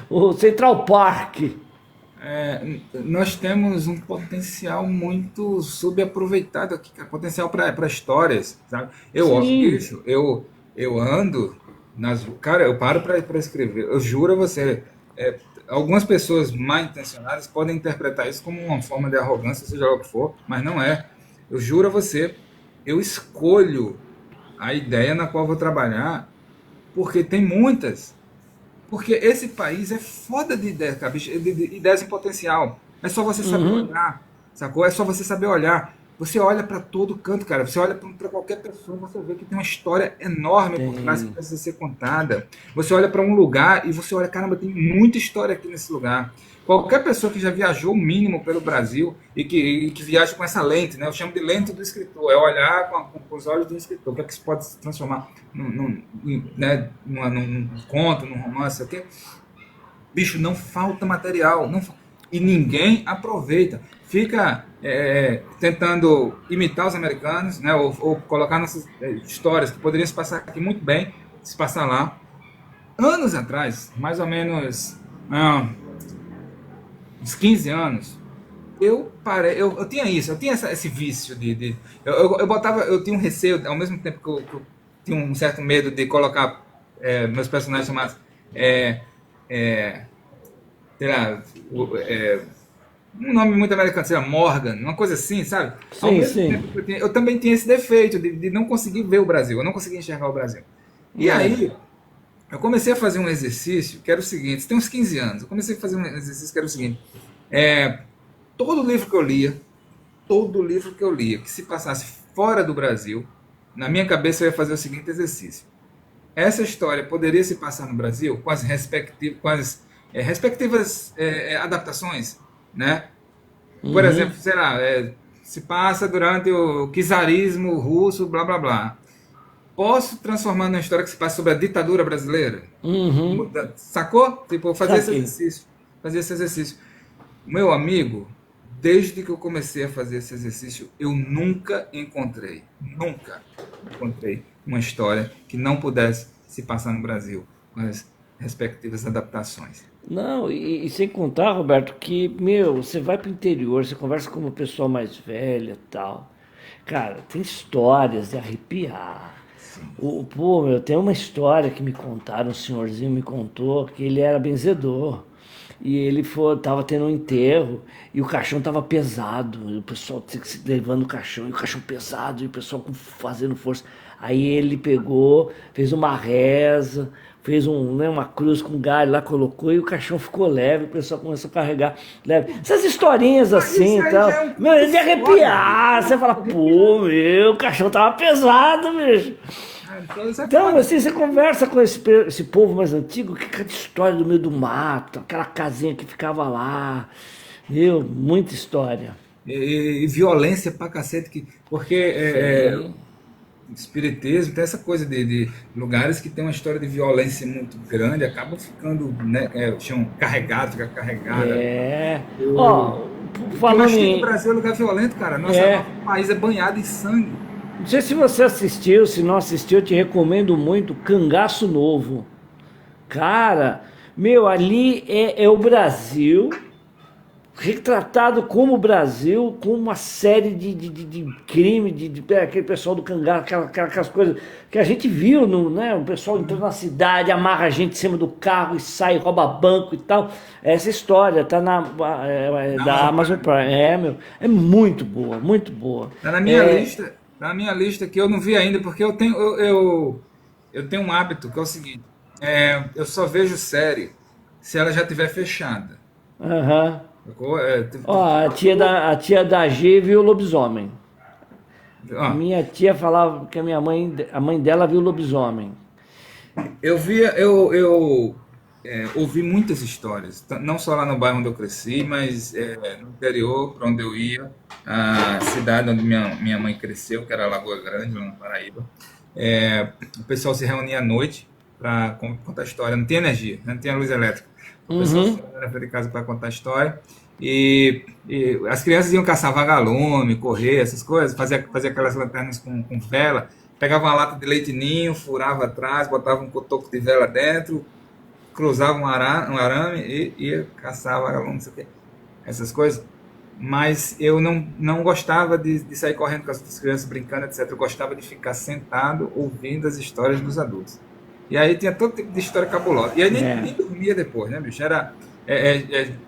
o Central Park.
nós temos um potencial muito subaproveitado aqui, cara, potencial para histórias, sabe?
Sim,
Bicho, eu ando cara, eu paro para escrever. Eu juro a você, algumas pessoas mal intencionadas podem interpretar isso como uma forma de arrogância, seja lá o que for, mas não é. Eu juro a você, eu escolho a ideia na qual vou trabalhar, porque tem muitas. Porque esse país é foda de ideias, cara, bicho, de ideias em potencial. É só você saber
Uhum.
olhar, sacou? É só você saber olhar. Você olha para todo canto, cara. Você olha para qualquer pessoa, você vê que tem uma história enorme por trás que
Tem.
precisa ser contada. Você olha para um lugar e você olha, caramba, tem muita história aqui nesse lugar. Qualquer pessoa que já viajou o mínimo pelo Brasil e que viaja com essa lente, né? Eu chamo de lente do escritor. É olhar com os olhos do escritor. O que é que isso pode se transformar né, num conto, num romance, o quê? Bicho, não falta material. E ninguém aproveita. Fica tentando imitar os americanos, né, ou colocar nossas histórias que poderiam se passar aqui muito bem, se passar lá. Anos atrás, mais ou menos uns 15 anos, eu parei, eu tinha isso, eu tinha esse vício eu botava, eu tinha um receio, ao mesmo tempo que eu tinha um certo medo de colocar meus personagens chamados é, é, sei lá, um nome muito americano, sei lá, Morgan, uma coisa assim, sabe? Ao
Sim,
mesmo
sim.
tempo que eu também tinha esse defeito de não conseguir ver o Brasil, eu não conseguia enxergar o Brasil. E
É.
aí, eu comecei a fazer um exercício que era o seguinte, tem uns 15 anos, eu comecei a fazer um exercício que era o seguinte, é, todo livro que eu lia, todo livro que eu lia, que se passasse fora do Brasil, na minha cabeça eu ia fazer o seguinte exercício. Essa história poderia se passar no Brasil com as respectivas adaptações, né? Por exemplo,
Uhum.
sei lá, se passa durante o czarismo russo, blá blá blá. Posso transformar numa história que se passa sobre a ditadura brasileira?
Uhum.
Sacou? Tipo, fazer esse
Saquei.
exercício. Fazer esse exercício. Meu amigo, desde que eu comecei a fazer esse exercício, eu nunca encontrei uma história que não pudesse se passar no Brasil, com as respectivas adaptações.
Não, e sem contar, Roberto, que, meu, você vai pro interior, você conversa com uma pessoa mais velha e tal. Cara, tem histórias de arrepiar.
Sim.
Pô, meu, tem uma história que me contaram, um senhorzinho me contou que ele era benzedor. E ele tava tendo um enterro e o caixão tava pesado. E o pessoal levando o caixão, e o caixão pesado, e o pessoal fazendo força. Aí ele pegou, fez uma reza, fez uma cruz com galho lá, colocou e o caixão ficou leve, o pessoal começou a carregar leve. Essas historinhas assim
Isso
e
aí já
tal.
é um
Meu,
conto
é de
foda,
arrepiar.
bicho.
Você fala, pô, meu, o caixão tava pesado, bicho.
Então, isso é
Então,
foda.
assim, você conversa com esse povo mais antigo, que cada história do meio do mato, aquela casinha que ficava lá. Meu, muita história.
E violência pra cacete, porque
Sim.
espiritismo tem essa coisa de lugares que tem uma história de violência muito grande, acabam ficando, né, chamam carregado, fica carregada.
É.
O,
Ó,
o que mais
falando
tem no
em.
Brasil é lugar violento, cara.
É.
Nosso país é banhado em sangue.
Não sei se você assistiu, se não assistiu, eu te recomendo muito Cangaço Novo. Cara, meu, ali é o Brasil retratado como o Brasil, com uma série de crime, aquele pessoal do cangaço, aquelas coisas que a gente viu, né? O pessoal entrando na cidade, amarra a gente em cima do carro e sai, rouba banco e tal. Essa história tá
Na
da
Amazon
Amazon
Prime.
Prime. É, meu, é muito boa, muito boa.
Tá na minha
É,
lista, tá na minha lista que eu não vi ainda, porque eu tenho um hábito que é o seguinte: eu só vejo série se ela já tiver fechada.
aham.
Sacou?
Ó, a tia da G viu o lobisomem.
Ó,
Minha tia falava que a mãe dela viu o lobisomem.
eu ouvi muitas histórias, não só lá no bairro onde eu cresci, mas no interior, para onde eu ia, a cidade onde minha mãe cresceu, que era Lagoa Grande, lá na Paraíba. O pessoal se reunia à noite para contar história, não tinha energia, não tinha luz elétrica. O pessoal se
Uhum.
reunia na frente de casa para contar história. E as crianças iam caçar vagalume, correr, essas coisas, fazia aquelas lanternas com vela, pegava uma lata de leite ninho, furava atrás, botava um cotoco de vela dentro, cruzava um arame e ia caçar vagalume, não sei o quê, essas coisas. Mas eu não gostava de sair correndo com as outras crianças, brincando, etc. Eu gostava de ficar sentado ouvindo as histórias dos adultos. E aí tinha todo tipo de história cabulosa. E aí nem
É.
dormia depois, né, bicho?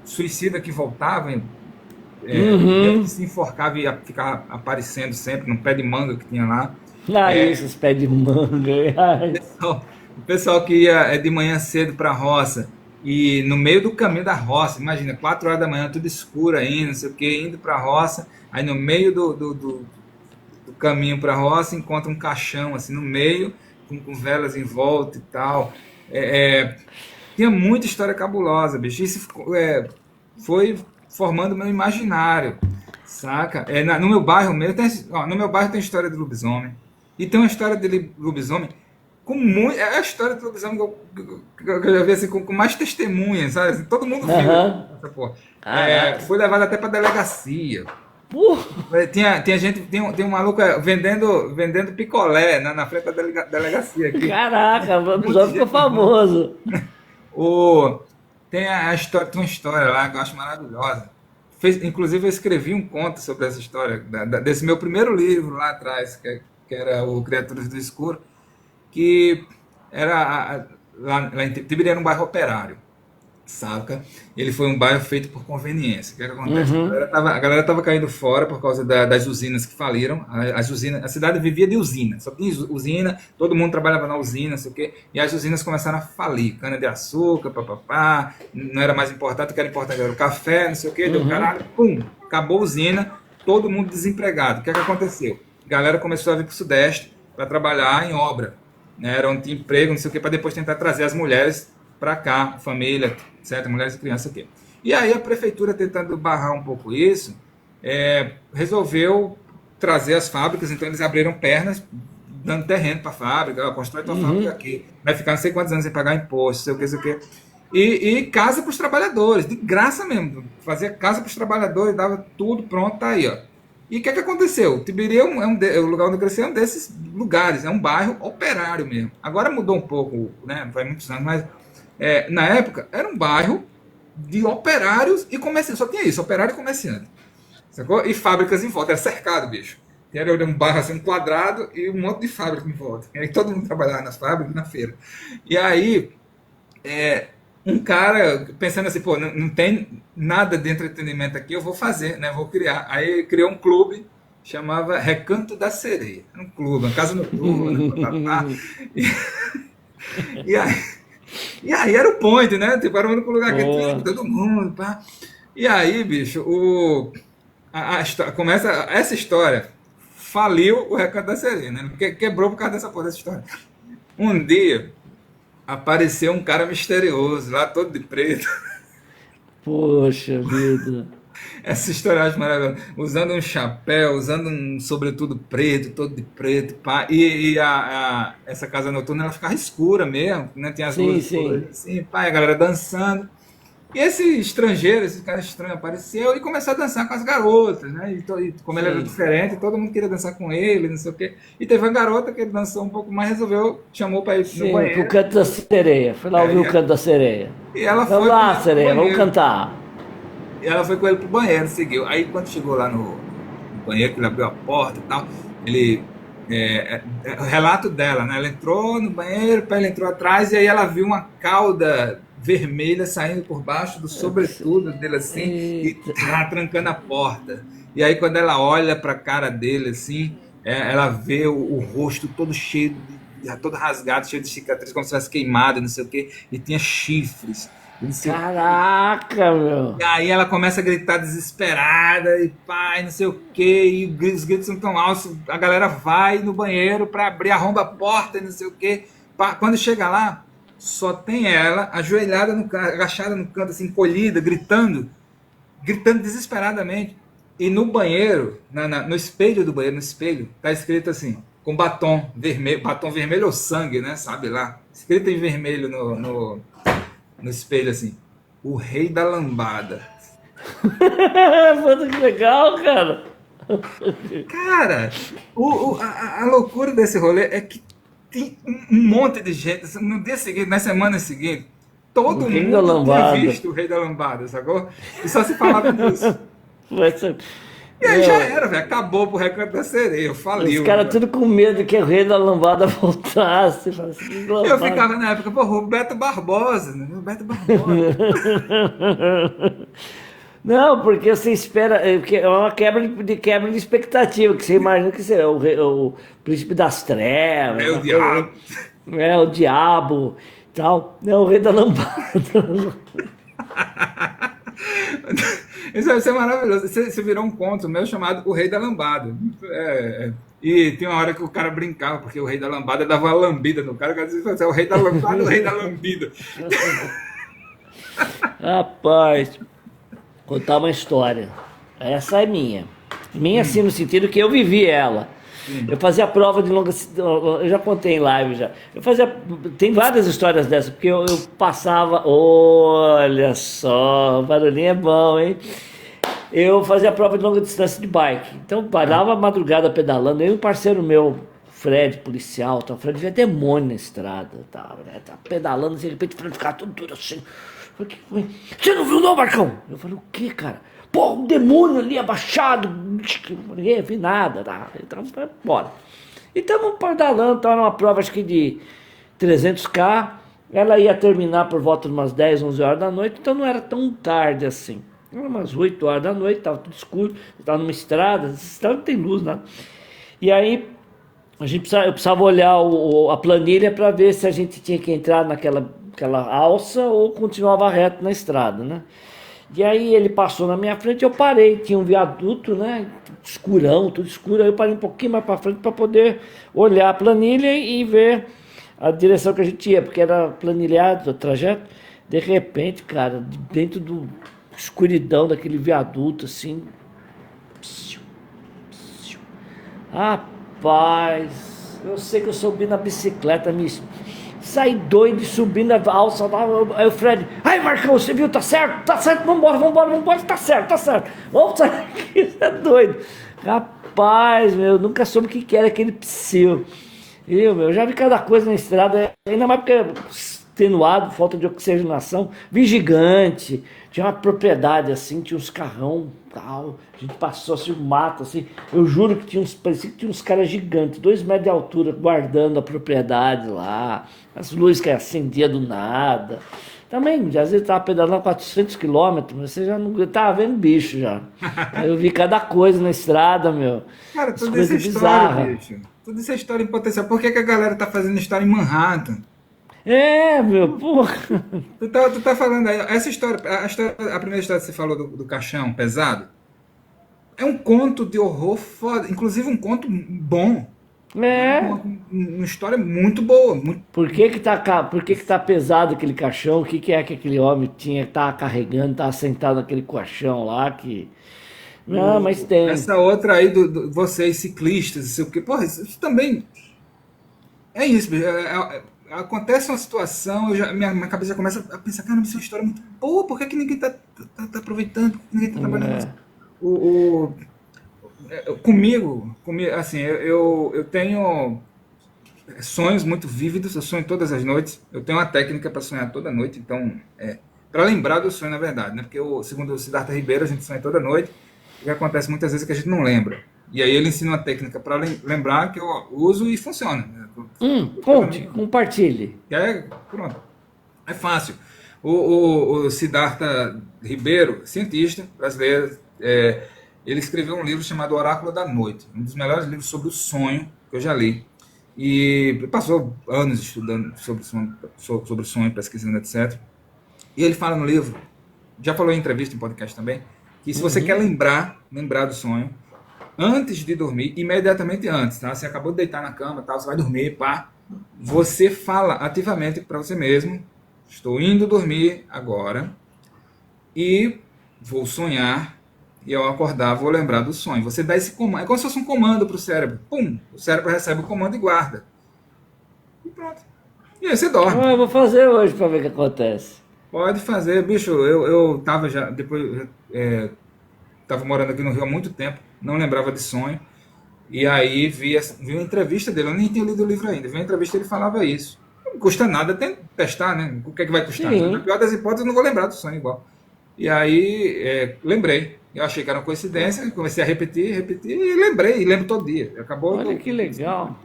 suicida que voltava, e
Uhum.
se enforcava e ia ficar aparecendo sempre no pé de manga que tinha lá.
Ah, isso, os pés de manga. Ai.
O pessoal que ia de manhã cedo para a roça e no meio do caminho da roça, imagina, 4 horas da manhã, tudo escuro ainda, não sei o que, indo para a roça, aí no meio do caminho para a roça encontra um caixão assim no meio, com velas em volta e tal. É, é, Tinha muita história cabulosa, bicho. Isso foi formando meu imaginário, saca? No meu bairro mesmo, no meu bairro tem história de lobisomem. E tem uma história de lobisomem com muito. É a história do lobisomem que eu já vi assim, com mais testemunhas, sabe? Assim, todo mundo viu
Aham.
essa porra.
Caraca.
Foi levado até pra delegacia.
Porra.
Tinha gente, tem um maluco vendendo picolé na frente da delegacia aqui.
Caraca, o
Um monte
episódio
de
ficou
gente em volta.
famoso.
O, tem uma história lá que eu acho maravilhosa. Inclusive, eu escrevi um conto sobre essa história, desse meu primeiro livro lá atrás, que era o Criaturas do Escuro, que era lá em Tibiriá, no bairro Operário, saca? Ele foi um bairro feito por conveniência. O que é que acontece?
Uhum.
A galera tava caindo fora por causa das usinas que faliram. As usinas, a cidade vivia de usina, só tinha usina, todo mundo trabalhava na usina, não sei o quê, e as usinas começaram a falir. Cana-de-açúcar, papapá, não era mais importante, o que era importante era o café, não sei o quê, deu
Uhum.
caralho, pum, acabou a usina, todo mundo desempregado. O que é que aconteceu? A galera começou a vir para o Sudeste para trabalhar em obra, né? Era um emprego, não sei o quê, para depois tentar trazer as mulheres para cá, família, certo? Mulheres e crianças aqui. E aí a prefeitura, tentando barrar um pouco isso, resolveu trazer as fábricas, então eles abriram pernas, dando terreno para a fábrica, ó, constrói tua fábrica
Uhum.
aqui, vai ficar não sei quantos anos sem pagar imposto, sei o que, sei o que. E casa para os trabalhadores, de graça mesmo, fazia casa para os trabalhadores, dava tudo pronto, tá aí, ó. E o que, é que aconteceu? Tibiri o lugar onde eu cresci é um desses lugares, é um bairro operário mesmo. Agora mudou um pouco, né? Faz muitos anos, mas na época era um bairro de operários e comerciantes. Só tinha isso, operário e comerciante. Sacou? E fábricas em volta, era cercado, bicho. Era um bairro assim, um quadrado e um monte de fábrica em volta. E aí todo mundo trabalhava nas fábricas, na feira. E aí, um cara pensando assim, pô, não tem nada de entretenimento aqui, eu vou fazer, né? Vou criar. Aí criou um clube, chamava Recanto da Sereia. Era um clube, uma casa noturna, papapá. E, e aí, e aí era o point, né? Tipo, era o único lugar que tinha
Boa.
todo mundo, pá. E aí, bicho, começa essa história. Faliu o Recanto da Sereia, né? Quebrou por causa dessa porra dessa história. Um dia apareceu um cara misterioso, lá todo de preto.
Poxa vida.
Essa história eu acho maravilhosa. Usando um chapéu, usando um sobretudo preto, todo de preto, pá. Essa casa noturna ela ficava escura mesmo, né? Tem as
Sim,
luzes
sim.
coloridas assim, pá, e a galera dançando. E esse estrangeiro, esse cara estranho apareceu e começou a dançar com as garotas, né? E como ele era
Sim.
diferente, todo mundo queria dançar com ele, não sei o quê. E teve uma garota que ele dançou um pouco mais, chamou para ir no
Sim, pro
banheiro.
canto da sereia. Fui lá
É,
ouvir o canto da sereia.
e ela
Vamos
foi com
lá,
ele pro
sereia, vamos
banheiro.
cantar.
E ela foi com ele pro banheiro, seguiu. Aí quando chegou lá no banheiro, que ele abriu a porta e tal, ele. O relato dela, né? Ela entrou no banheiro, ele entrou atrás e aí ela viu uma cauda vermelha saindo por baixo do sobretudo dele assim e
Eita.
trancando a porta. E aí quando ela olha pra cara dele assim, ela vê o rosto todo cheio todo rasgado, cheio de cicatriz, como se tivesse queimado, não sei o quê, e tinha chifres. E não sei o
Caraca, meu.
e aí ela começa a gritar desesperada e pai, não sei o que, e os gritos são tão altos, a galera vai no banheiro para abrir, arromba a porta e não sei o que. Quando chega lá, só tem ela ajoelhada, agachada no canto, assim, encolhida, gritando desesperadamente. E no banheiro, no espelho do banheiro, no espelho, tá escrito assim, com batom vermelho ou sangue, né? Sabe lá? Escrito em vermelho no espelho assim, o rei da lambada.
Puta que legal, cara.
Cara, a loucura desse rolê é que tem um monte de gente, assim, no dia seguinte, na semana seguinte,
O
todo
rei da
mundo tinha
lambada.
visto o rei da lambada, sacou? E só se falava disso.
Vai ser-
E aí já era, velho. Acabou pro Recanto da Sereia.
Os
Faliu.
caras tudo com medo que o rei da lambada voltasse. Fala assim,
Eu
lambada.
ficava na época, pô, Roberto Barbosa, né? Roberto Barbosa.
Não, porque você espera, porque é uma quebra de expectativa, que você imagina que você é o príncipe das trevas,
É o
uma coisa,
diabo.
o diabo, tal. Não, o rei da lambada.
Isso vai ser maravilhoso. Você virou um conto meu chamado O Rei da Lambada. E tem uma hora que o cara brincava, porque o Rei da Lambada dava uma lambida no cara, o cara dizia assim, o Rei da Lambada, o Rei da Lambida.
Rapaz, contar uma história. Essa é minha. Minha, assim, no sentido que eu vivi ela. Eu fazia prova de longa. Eu já contei em live já. Eu fazia. Tem várias histórias dessas, porque eu passava. Olha só, o barulhinho é bom, hein? Eu fazia prova de longa distância de bike. Então parava a madrugada pedalando. Eu e um parceiro meu, Fred, policial, tá? O Fred via demônio na estrada, tá, né? Tá pedalando, de repente o Fred ficava tudo duro assim. Eu falei, "Que foi? Você não viu não, Marcão?" Eu falei, o que, cara? Pô, um demônio ali abaixado. Ninguém vi nada, tá? Então, bora. E estamos pedalando, estava numa prova acho que de 300 km. Ela ia terminar por volta de umas 10, 11 horas da noite, então não era tão tarde assim. Era umas 8 horas da noite, estava tudo escuro, estava numa estrada, essa estrada não tem luz, nada. E aí eu precisava olhar a planilha para ver se a gente tinha que entrar naquela alça ou continuava reto na estrada, né? E aí ele passou na minha frente, eu parei, tinha um viaduto, né? Escurão, tudo escuro, aí eu parei um pouquinho mais para frente para poder olhar a planilha e ver a direção que a gente ia, porque era planilhado o trajeto. De repente, cara, dentro do escuridão daquele viaduto, assim. Psiu, psiu. Rapaz, eu sei que eu subi na bicicleta, saí doido e subindo a alça lá. Aí o Fred, aí Marcão, você viu? Tá certo, vambora, tá certo. Vamos sair aqui, você é doido. Rapaz, meu, eu nunca soube o que era aquele psiu. Eu já vi cada coisa na estrada, ainda mais porque extenuado, falta de oxigenação, vi gigante, tinha uma propriedade assim, tinha uns carrão, tal, a gente passou assim, um mato assim, eu juro que parecia que tinha uns caras gigantes, 2 metros de altura, guardando a propriedade lá, as luzes que acendia do nada. Também, às vezes estava pedalando 400 quilômetros, mas você já não estava vendo bicho já. Aí eu vi cada coisa na estrada, meu.
Cara,
As
toda essa
coisas
história,
bizarras.
bicho. Toda essa história em potencial. Por que a galera tá fazendo história em Manhattan?
É, meu, porra.
Tu tá falando aí, essa história, a primeira história que você falou do caixão pesado, é um conto de horror foda, inclusive um conto bom.
É.
Uma história muito boa.
Por que que tá pesado aquele caixão? O que que é que aquele homem tinha que tá carregando, tá sentado naquele caixão lá que... Não, mas tem.
Essa outra aí vocês ciclistas, não sei o quê. Porra, isso também é isso, bicho. Acontece uma situação, minha cabeça já começa a pensar, cara, isso é uma história muito boa, por que que ninguém tá aproveitando, por que ninguém tá trabalhando isso? O, comigo, assim, eu tenho sonhos muito vívidos, eu sonho todas as noites, eu tenho uma técnica para sonhar toda noite, então, para lembrar do sonho, na verdade, né? Porque segundo o Siddhartha Ribeiro, a gente sonha toda noite, o que acontece muitas vezes é que a gente não lembra. E aí ele ensina uma técnica para lembrar que eu uso e funciona.
Conte, compartilhe.
Pronto. É fácil. O Siddhartha Ribeiro, cientista brasileiro, ele escreveu um livro chamado Oráculo da Noite, um dos melhores livros sobre o sonho que eu já li. E passou anos estudando sobre o sonho, pesquisando, etc. E ele fala no livro, já falou em entrevista, em podcast também, que se você quer lembrar do sonho, antes de dormir, imediatamente antes, tá? Você acabou de deitar na cama, tá? Você vai dormir, pá. Você fala ativamente para você mesmo, estou indo dormir agora e vou sonhar e ao acordar vou lembrar do sonho. Você dá esse comando, é como se fosse um comando para o cérebro. Pum! O cérebro recebe o comando e guarda. E pronto. E aí você dorme.
Eu vou fazer hoje para ver o que acontece.
Pode fazer, bicho. Eu tava já, depois, tava morando aqui no Rio há muito tempo, não lembrava de sonho. E aí vi uma entrevista dele, eu nem tinha lido o livro ainda. Vi uma entrevista e ele falava isso. Não custa nada testar, né? O que é que vai custar?
Sim.
Na pior das hipóteses, eu não vou lembrar do sonho igual. E aí lembrei. Eu achei que era uma coincidência, comecei a repetir e lembrei, e lembro todo dia. Acabou
Olha
do.
que legal.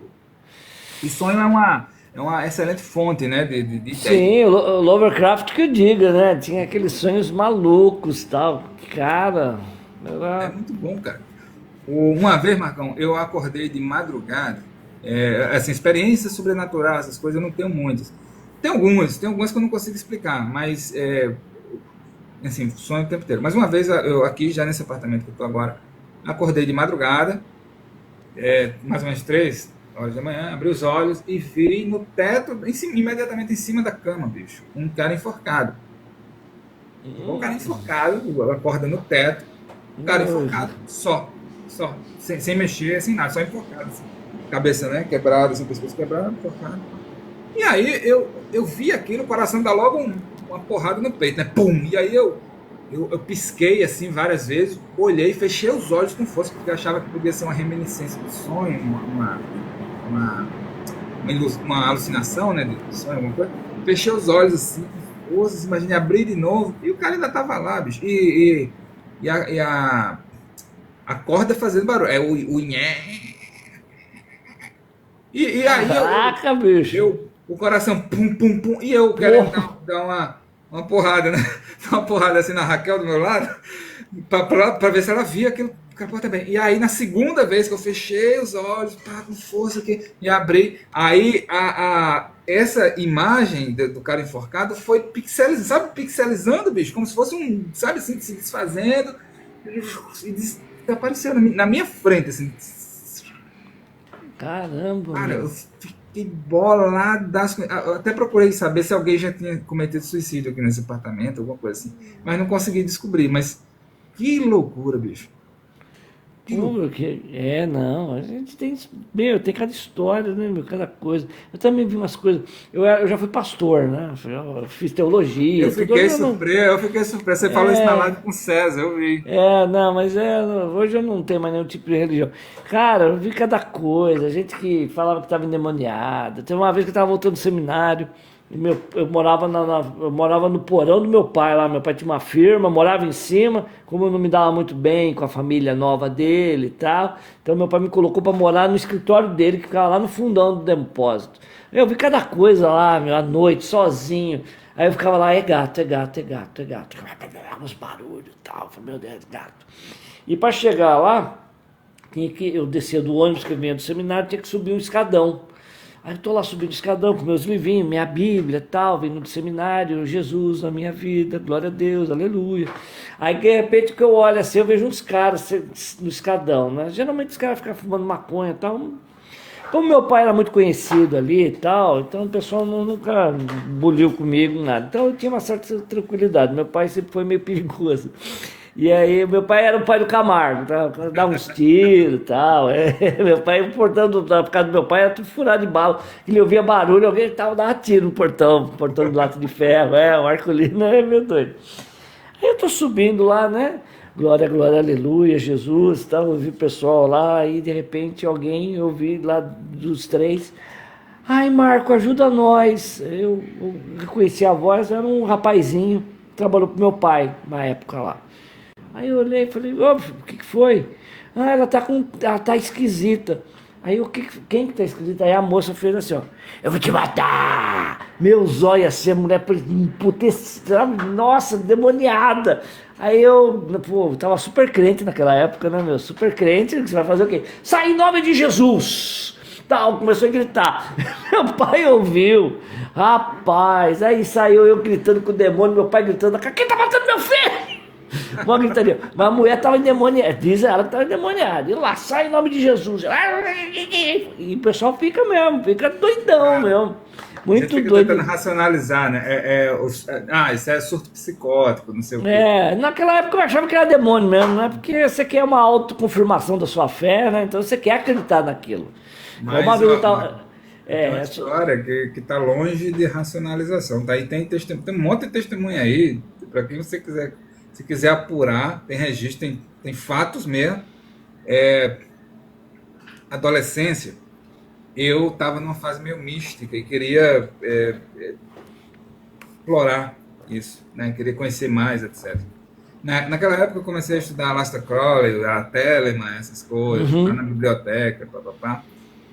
E sonho é uma excelente fonte, né, de ideia.
Sim, o Lovecraft que eu diga, né? Tinha aqueles sonhos malucos tal. Cara,
É
era...
muito bom, cara. Uma vez, Marcão, eu acordei de madrugada. Assim, experiências sobrenaturais, essas coisas eu não tenho muitas. Tem algumas que eu não consigo explicar, mas assim, sonho o tempo inteiro. Mas uma vez eu aqui, já nesse apartamento que eu tô agora, acordei de madrugada, mais ou menos 3 horas da manhã, abri os olhos e vi no teto, imediatamente em cima da cama, bicho, um cara enforcado. Um cara enforcado, acorda no teto, um cara
Nojo.
enforcado, só, sem mexer, sem nada, só enforcado, assim. Cabeça, né, quebrada, assim, pescoço quebrado, enforcado. E aí eu vi aquilo, o coração dá logo uma porrada no peito, né, pum, e aí eu pisquei, assim, várias vezes, olhei, fechei os olhos com força, porque eu achava que podia ser uma reminiscência do sonho, uma, uma alucinação, né, de sonho, alguma coisa. Fechei os olhos assim, com força, imaginei abrir de novo, e o cara ainda tava lá, bicho. A corda fazendo barulho. É o nhé. E aí
Caraca, bicho.
o coração pum, pum, pum, e eu querendo
Porra.
dar uma porrada, né? Dar uma porrada assim na Raquel do meu lado, pra ver se ela via aquilo capô também. E aí, na segunda vez que eu fechei os olhos, pá, com força aqui, e abri, aí essa imagem do cara enforcado foi pixelizando, sabe? Pixelizando, bicho, como se fosse um, sabe assim, se desfazendo, e desapareceu na minha frente, assim.
Caramba,
Cara, eu
meu.
fiquei boladaço. Eu até procurei saber se alguém já tinha cometido suicídio aqui nesse apartamento, alguma coisa assim. Mas não consegui descobrir. Mas que loucura, bicho. Que loucura.
Pô, não, a gente tem, meu, tem cada história, né, meu, cada coisa. Eu também vi umas coisas, eu já fui pastor, né, eu fiz teologia, tudo, hoje eu não,
Eu fiquei surpreso. Você falou isso na live com o César, eu vi.
não, mas hoje eu não tenho mais nenhum tipo de religião. Cara, eu vi cada coisa, gente que falava que estava endemoniada. Teve uma vez que eu estava voltando do seminário, e eu morava, eu morava no porão do meu pai lá. Meu pai tinha uma firma, morava em cima. Como eu não me dava muito bem com a família nova dele e tal, então meu pai me colocou para morar no escritório dele, que ficava lá no fundão do depósito. Eu vi cada coisa lá, meu, à noite, sozinho. Aí eu ficava lá, é gato, é gato, é gato, é gato. Uns barulhos e tal. Eu falei, meu Deus, é gato. E para chegar lá, eu descia do ônibus que vinha do seminário, tinha que subir um escadão. Aí eu tô lá subindo o escadão com meus livrinhos, minha Bíblia e tal, vindo do seminário, Jesus na minha vida, glória a Deus, aleluia. Aí de repente que eu olho assim, eu vejo uns caras no escadão, né? Geralmente os caras ficam fumando maconha e tal. Como meu pai era muito conhecido ali e tal, então o pessoal nunca buliu comigo, nada. Então eu tinha uma certa tranquilidade. Meu pai sempre foi meio perigoso. E aí, meu pai era o pai do Camargo, tá? Dava uns tiros e tal. Meu pai, o portão, por causa do meu pai, era tudo furado de bala. Ele ouvia barulho, alguém tava dava tiro no portão, portão de lata de ferro, o Arcolino é meu doido. Aí eu tô subindo lá, né? Glória, glória, aleluia, Jesus, tal. Eu vi o pessoal lá, aí de repente alguém, eu vi lá dos três. Ai, Marco, ajuda nós. Eu reconheci a voz, era um rapazinho, trabalhou pro meu pai na época lá. Aí eu olhei e falei, ô, o que que foi? Ah, ela tá esquisita. Aí quem que tá esquisita? Aí a moça fez assim, ó, eu vou te matar! Meu zóio assim, a mulher emputecida, nossa, demoniada. Aí pô, tava super crente naquela época, né, meu? Super crente, você vai fazer o quê? Sai em nome de Jesus! Tal, começou a gritar. Meu pai ouviu, rapaz, aí saiu eu gritando com o demônio, meu pai gritando, quem tá matando meu filho? Uma gritaria. Mas a mulher estava endemoniada. Diz ela que estava endemoniada. E lá, sai em nome de Jesus. E o pessoal fica mesmo, fica doidão mesmo.
A gente
Muito
fica tentando
doido.
racionalizar, né? Isso é surto psicótico, não sei o quê.
Naquela época eu achava que era demônio mesmo, né? Porque você quer uma autoconfirmação da sua fé, né? Então você quer acreditar naquilo. Então, uma
Mas
vez eu
ó,
tava.
tem uma
É,
história que está longe de racionalização. Daí tem um monte de testemunha aí, para quem você quiser, se quiser apurar, tem registro, tem fatos mesmo. Adolescência, eu estava numa fase meio mística e queria explorar isso, né? Queria conhecer mais, etc. Naquela época eu comecei a estudar Aleister Crowley, a Telemann, essas coisas, lá
Uhum.
na biblioteca, papapá.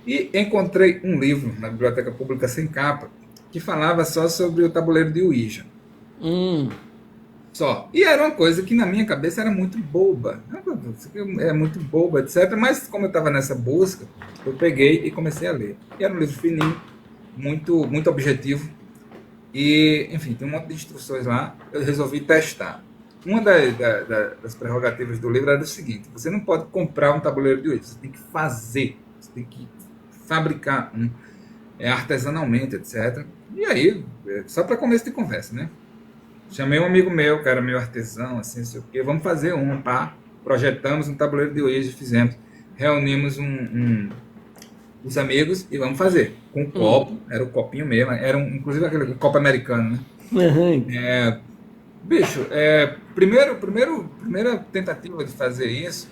E encontrei um livro na biblioteca pública sem capa que falava só sobre o tabuleiro de Ouija.
Hum.
Só. E era uma coisa que na minha cabeça era muito boba. É muito boba, etc. Mas como eu estava nessa busca, eu peguei e comecei a ler. E era um livro fininho, muito objetivo. E, enfim, tem um monte de instruções lá. Eu resolvi testar. Uma das prerrogativas do livro era o seguinte: você não pode comprar um tabuleiro de Ouija, você tem que fazer, você tem que fabricar um artesanalmente, etc. E aí, só para começo de conversa, né? Chamei um amigo meu, que era meu artesão, assim, não sei o quê. Vamos fazer um, pá. Projetamos um tabuleiro de Ouija, fizemos. Reunimos os amigos e vamos fazer. Com um
Hum.
copo, era o copinho mesmo, era inclusive aquele copo americano, né?
Uhum.
Bicho, primeira tentativa de fazer isso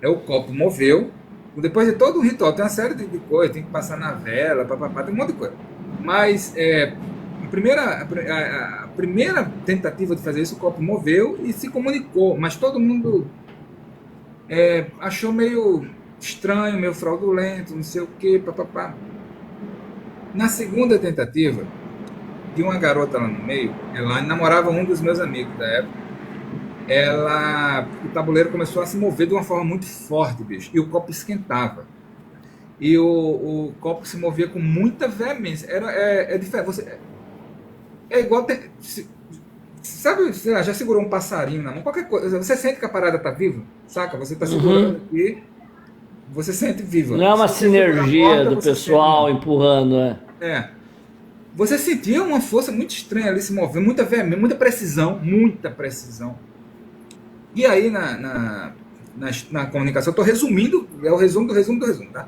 o copo moveu. Depois de todo o ritual, tem uma série de coisas, tem que passar na vela, papapá, tem um monte de coisa. Mas a primeira tentativa de fazer isso, o copo moveu e se comunicou, mas todo mundo achou meio estranho, meio fraudulento, não sei o que, papapá. Na segunda tentativa, de uma garota lá no meio, ela namorava um dos meus amigos da época, o tabuleiro começou a se mover de uma forma muito forte, bicho, e o copo esquentava. E o copo se movia com muita veemência. É diferente. É igual. Sabe, sei lá, já segurou um passarinho na mão, qualquer coisa. Você sente que a parada tá viva, saca? Você tá segurando
Uhum.
aqui, você sente
Não
viva.
é
Se
uma
você segurar
sinergia
morta,
do
você sente
pessoal
morta.
empurrando, é.
É. Você sentia uma força muito estranha ali se movendo, muita veemência, muita precisão, muita precisão. E aí, na comunicação, eu tô resumindo, é o resumo do resumo do resumo, tá?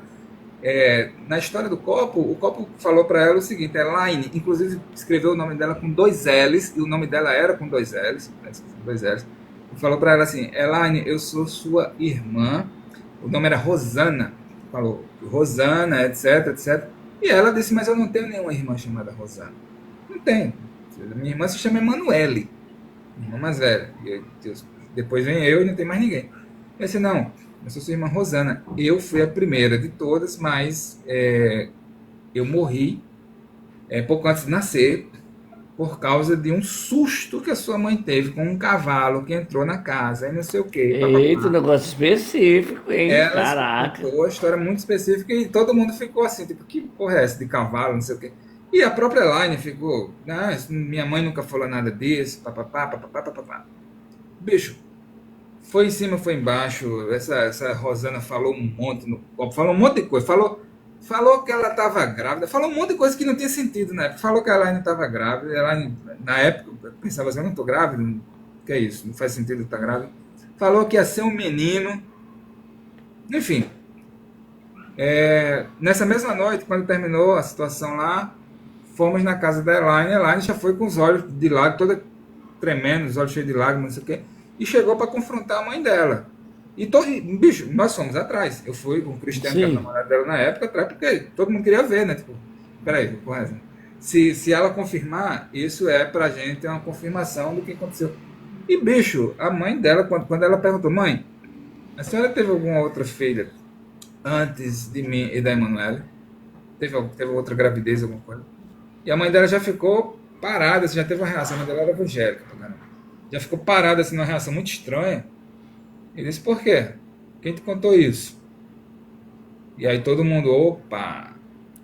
Na história do copo, o copo falou para ela o seguinte: Elaine, inclusive escreveu o nome dela com dois L's, e o nome dela era com dois L's, né, dois L's, e falou para ela assim: Elaine, eu sou sua irmã, o nome era Rosana, falou Rosana, etc, etc. E ela disse: mas eu não tenho nenhuma irmã chamada Rosana. Não tenho. Minha irmã se chama Emanuele, minha irmã mais velha. Depois vem eu e não tem mais ninguém. Eu disse: não, eu sou sua irmã Rosana. Eu fui a primeira de todas, mas eu morri pouco antes de nascer por causa de um susto que a sua mãe teve com um cavalo que entrou na casa e não sei o que.
Eita, negócio específico, hein?
Ela
Caraca.
contou a história muito específica e todo mundo ficou assim, tipo, que porra é essa de cavalo, não sei o quê. E a própria Elaine ficou: ah, minha mãe nunca falou nada disso, papapá, papapá, papapá. Bicho, foi em cima, foi embaixo. Essa Rosana falou um monte no copo, falou um monte de coisa. Falou que ela estava grávida, falou um monte de coisa que não tinha sentido na época. Falou que a Elaine estava grávida. Elaine, na época, eu pensava assim: eu não estou grávida, que é isso? Não faz sentido estar grávida. Falou que ia ser um menino. Enfim, nessa mesma noite, quando terminou a situação lá, fomos na casa da Elaine. A Elaine já foi com os olhos de lado, toda tremendo, os olhos cheios de lágrimas, não sei o quê, e chegou para confrontar a mãe dela. Bicho, nós fomos atrás. Eu fui com o Cristiano, que era o
Sim.
namorado dela na época, atrás, porque todo mundo queria ver, né? Tipo, peraí, porra, se ela confirmar, isso é pra gente uma confirmação do que aconteceu. E, bicho, a mãe dela, quando ela perguntou: mãe, a senhora teve alguma outra filha antes de mim e da Emanuele? Teve outra gravidez, alguma coisa? E a mãe dela já ficou parada, assim, já teve uma reação. A mãe dela era evangélica, pra caramba. Já ficou parada, assim, numa reação muito estranha. E disse: por quê? Quem te contou isso? E aí todo mundo: opa!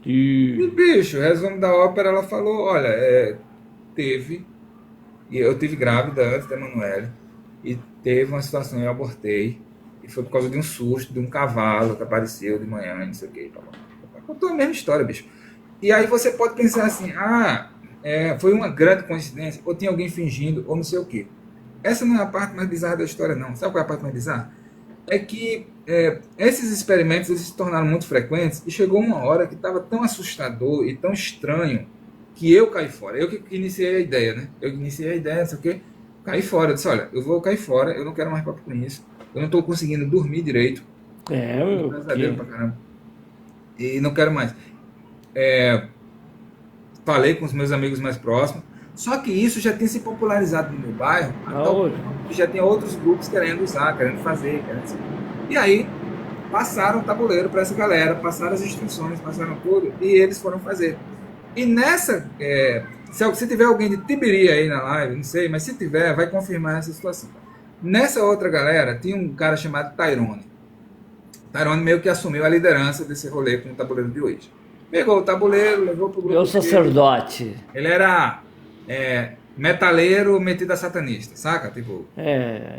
E,
E...
bicho, o resumo da ópera, ela falou: olha, teve, e eu tive grávida antes da Emanuele, e teve uma situação, eu abortei, e foi por causa de um susto, de um cavalo que apareceu de manhã, não sei o que. Contou a mesma história, bicho. E aí você pode pensar assim: ah, foi uma grande coincidência, ou tinha alguém fingindo, ou não sei o quê. Essa não é a parte mais bizarra da história, não. Sabe qual é a parte mais bizarra? É que esses experimentos eles se tornaram muito frequentes e chegou uma hora que estava tão assustador e tão estranho que eu caí fora. Eu que iniciei a ideia, né? Eu iniciei a ideia, não sei o quê, caí fora. Eu disse: olha, eu vou cair fora, eu não quero mais papo com isso. Eu não estou conseguindo dormir direito.
É,
Um
meu,
pesadelo pra caramba. E não quero mais. Falei com os meus amigos mais próximos. Só que isso já tem se popularizado no meu bairro a tal
Aonde?
ponto que já tinha outros grupos querendo usar, querendo fazer, querendo... E aí passaram o tabuleiro para essa galera, passaram as instruções, passaram tudo, e eles foram fazer. E nessa, se tiver alguém de Tibiri aí na live, não sei, mas se tiver, vai confirmar essa situação. Nessa outra galera, tinha um cara chamado Tyrone. Tyrone meio que assumiu a liderança desse rolê com o tabuleiro de hoje. Pegou o tabuleiro, levou pro grupo.
Meu sacerdote.
Ele era metaleiro metido a satanista, saca? Tipo,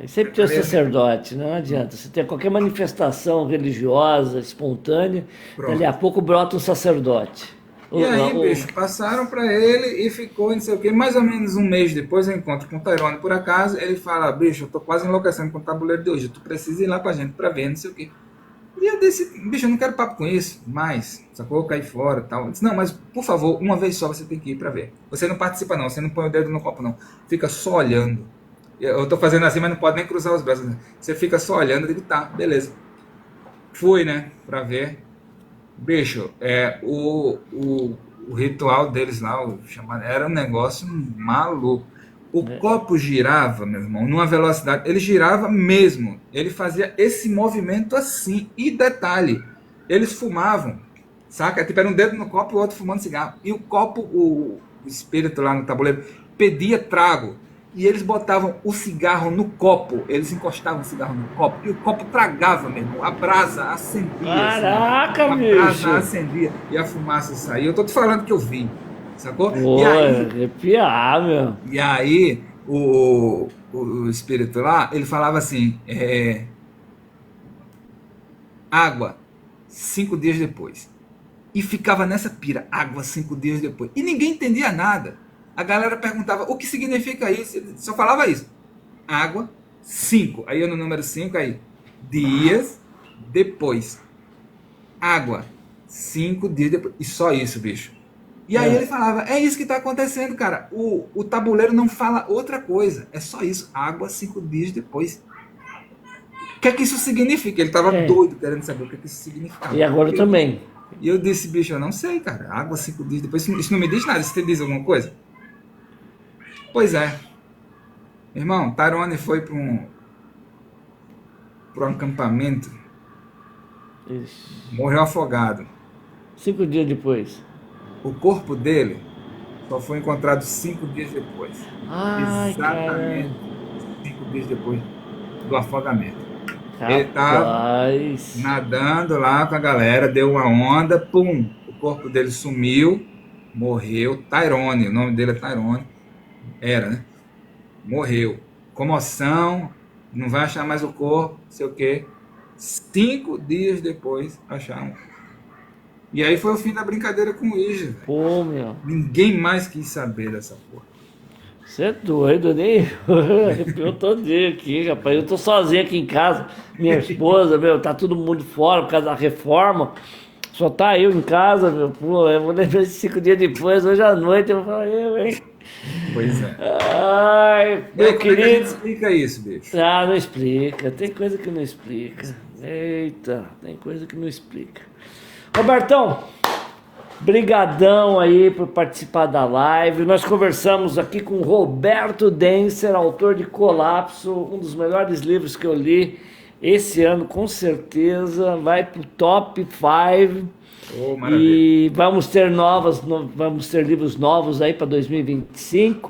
sempre tem o sacerdote, não adianta. Você tem qualquer manifestação religiosa, espontânea, dali a pouco brota um sacerdote.
E aí, bicho, passaram para ele e ficou, não sei o quê. Mais ou menos um mês depois eu encontro com o Tyrone por acaso. Ele fala: bicho, eu tô quase enlouquecendo com o tabuleiro de hoje. Tu precisa ir lá com a gente para ver, não sei o quê. E eu disse: bicho, eu não quero papo com isso mais. Sacou? Cair fora e tal. Eu disse: não, mas por favor, uma vez só você tem que ir para ver. Você não participa, não. Você não põe o dedo no copo, não. Fica só olhando. Eu tô fazendo assim, mas não pode nem cruzar os braços. Você fica só olhando. Eu digo: tá, beleza. Fui, né, para ver. Bicho, o ritual deles lá, era um negócio maluco. O copo girava, meu irmão, numa velocidade. Ele girava mesmo. Ele fazia esse movimento assim. E detalhe, eles fumavam, saca? Tipo, era um dedo no copo e o outro fumando cigarro. E o copo, o espírito lá no tabuleiro, pedia trago. E eles botavam o cigarro no copo. Eles encostavam o cigarro no copo. E o copo tragava, meu irmão. A brasa acendia.
Caraca,
assim,
bicho!
A brasa acendia e a fumaça saía. Eu tô te falando que eu vi. Sacou?
Pô, arrepiar, meu.
E aí, o espírito lá, ele falava assim, água, 5 dias depois. E ficava nessa pira, água 5 dias depois. E ninguém entendia nada. A galera perguntava, o que significa isso? Ele só falava isso. Água, 5. Aí eu no número 5, aí, dias depois. Água, 5 dias depois. E só isso, bicho. E aí ele falava, é isso que está acontecendo, cara. O tabuleiro não fala outra coisa. É só isso. Água 5 dias depois. O que é que isso significa? Ele estava doido querendo saber o que é que isso significava.
E agora também.
E eu disse, bicho, eu não sei, cara. Água 5 dias depois. Isso não me diz nada. Isso te diz alguma coisa? Pois é. Irmão, Tyrone foi para um acampamento.
Isso.
Morreu afogado.
5 dias depois.
O corpo dele só foi encontrado 5 dias depois.
Ai,
exatamente 5 dias depois do afogamento.
Rapaz.
Ele estava nadando lá com a galera, deu uma onda, pum, o corpo dele sumiu, morreu. Tyrone, o nome dele é Tyrone. Era, né? Morreu. Comoção, não vai achar mais o corpo, não sei o quê. 5 dias depois acharam. E aí foi o fim da brincadeira com o Ouija.
Pô, meu.
Ninguém mais quis saber dessa porra.
Você é doido, nem eu tô aqui, rapaz. Eu tô sozinho aqui em casa. Minha esposa, meu, tá todo mundo fora por causa da reforma. Só tá eu em casa, meu. Pô, eu vou lembrar 5 dias depois, hoje à noite, eu vou falar, hein?
Pois é.
Ai, meu querido.
Como é que a gente explica isso, bicho?
Ah, não explica. Tem coisa que não explica. Eita, tem coisa que não explica. Robertão, brigadão aí por participar da live. Nós conversamos aqui com o Roberto Denser, autor de Colapso, um dos melhores livros que eu li esse ano, com certeza. Vai pro top 5.
Oh, maravilha.
E vamos ter livros novos aí para 2025.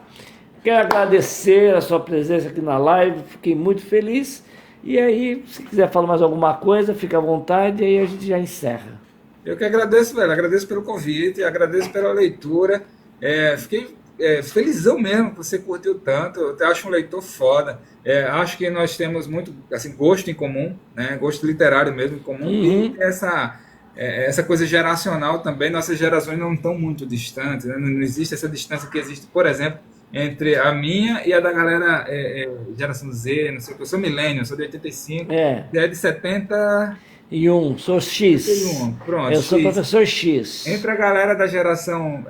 Quero agradecer a sua presença aqui na live, fiquei muito feliz. E aí, se quiser falar mais alguma coisa, fica à vontade, e aí a gente já encerra.
Eu que agradeço, velho. Agradeço pelo convite, agradeço pela leitura. Fiquei felizão mesmo que você curtiu tanto. Eu acho um leitor foda. Acho que nós temos muito assim, gosto em comum, né? Gosto literário mesmo em comum.
Uhum.
E essa coisa geracional também. Nossas gerações não estão muito distantes, né? Não existe essa distância que existe, por exemplo, entre a minha e a da galera geração Z, não sei o que. Eu sou milênio, sou de 85, é de 70...
sou X.
Pronto,
eu sou
X.
professor X.
Entre a galera da geração...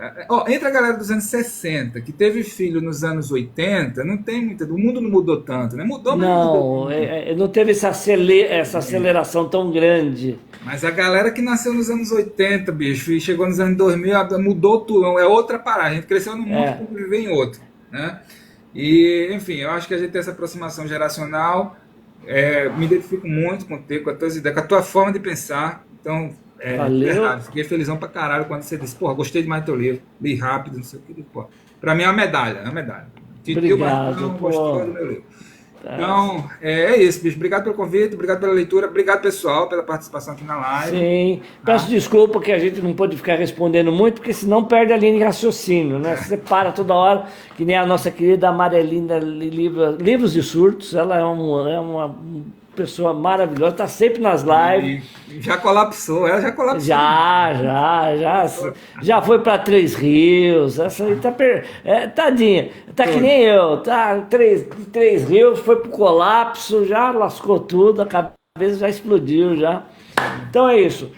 entre a galera dos anos 60, que teve filho nos anos 80, não tem muita... O mundo não mudou tanto, né? Mudou, mas não mudou.
Não teve essa aceleração tão grande.
Mas a galera que nasceu nos anos 80, bicho, e chegou nos anos 2000, mudou tudo. É outra parada. A gente cresceu num mundo para viver em outro, né? E, enfim, eu acho que a gente tem essa aproximação geracional. Me identifico muito com com as tuas ideias, com a tua forma de pensar. Então, de
Valeu.
verdade, fiquei felizão pra caralho quando você disse, porra, gostei demais do teu livro, li rápido, não sei o que. Pô. Pra mim é uma medalha, é uma medalha. Titio
Obrigado,
Marcão gostou
pô.
do meu livro.
Tá.
Então, é isso, bicho. Obrigado pelo convite, obrigado pela leitura, obrigado, pessoal, pela participação aqui na live.
Sim, peço
Tá?
desculpa que a gente não pode ficar respondendo muito, porque senão perde a linha de raciocínio, né? Você para toda hora, que nem a nossa querida Amarelinda Livros de Surtos, ela é uma pessoa maravilhosa, está sempre nas lives.
E já colapsou, ela já colapsou.
Já foi para Três Rios, essa aí tadinha, tá que nem eu, tá? Três Rios, foi pro colapso, já lascou tudo, a cabeça já explodiu já. Então é isso.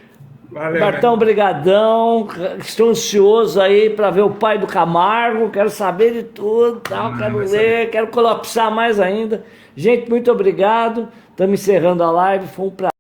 Valeu,
Bartão,
meu.
brigadão. Estou ansioso aí para ver o pai do Camargo. Quero saber de tudo, tal. Quero
Vai
ler,
saber.
quero colapsar mais ainda. Gente, muito obrigado. Estamos encerrando a live. Foi um prazer.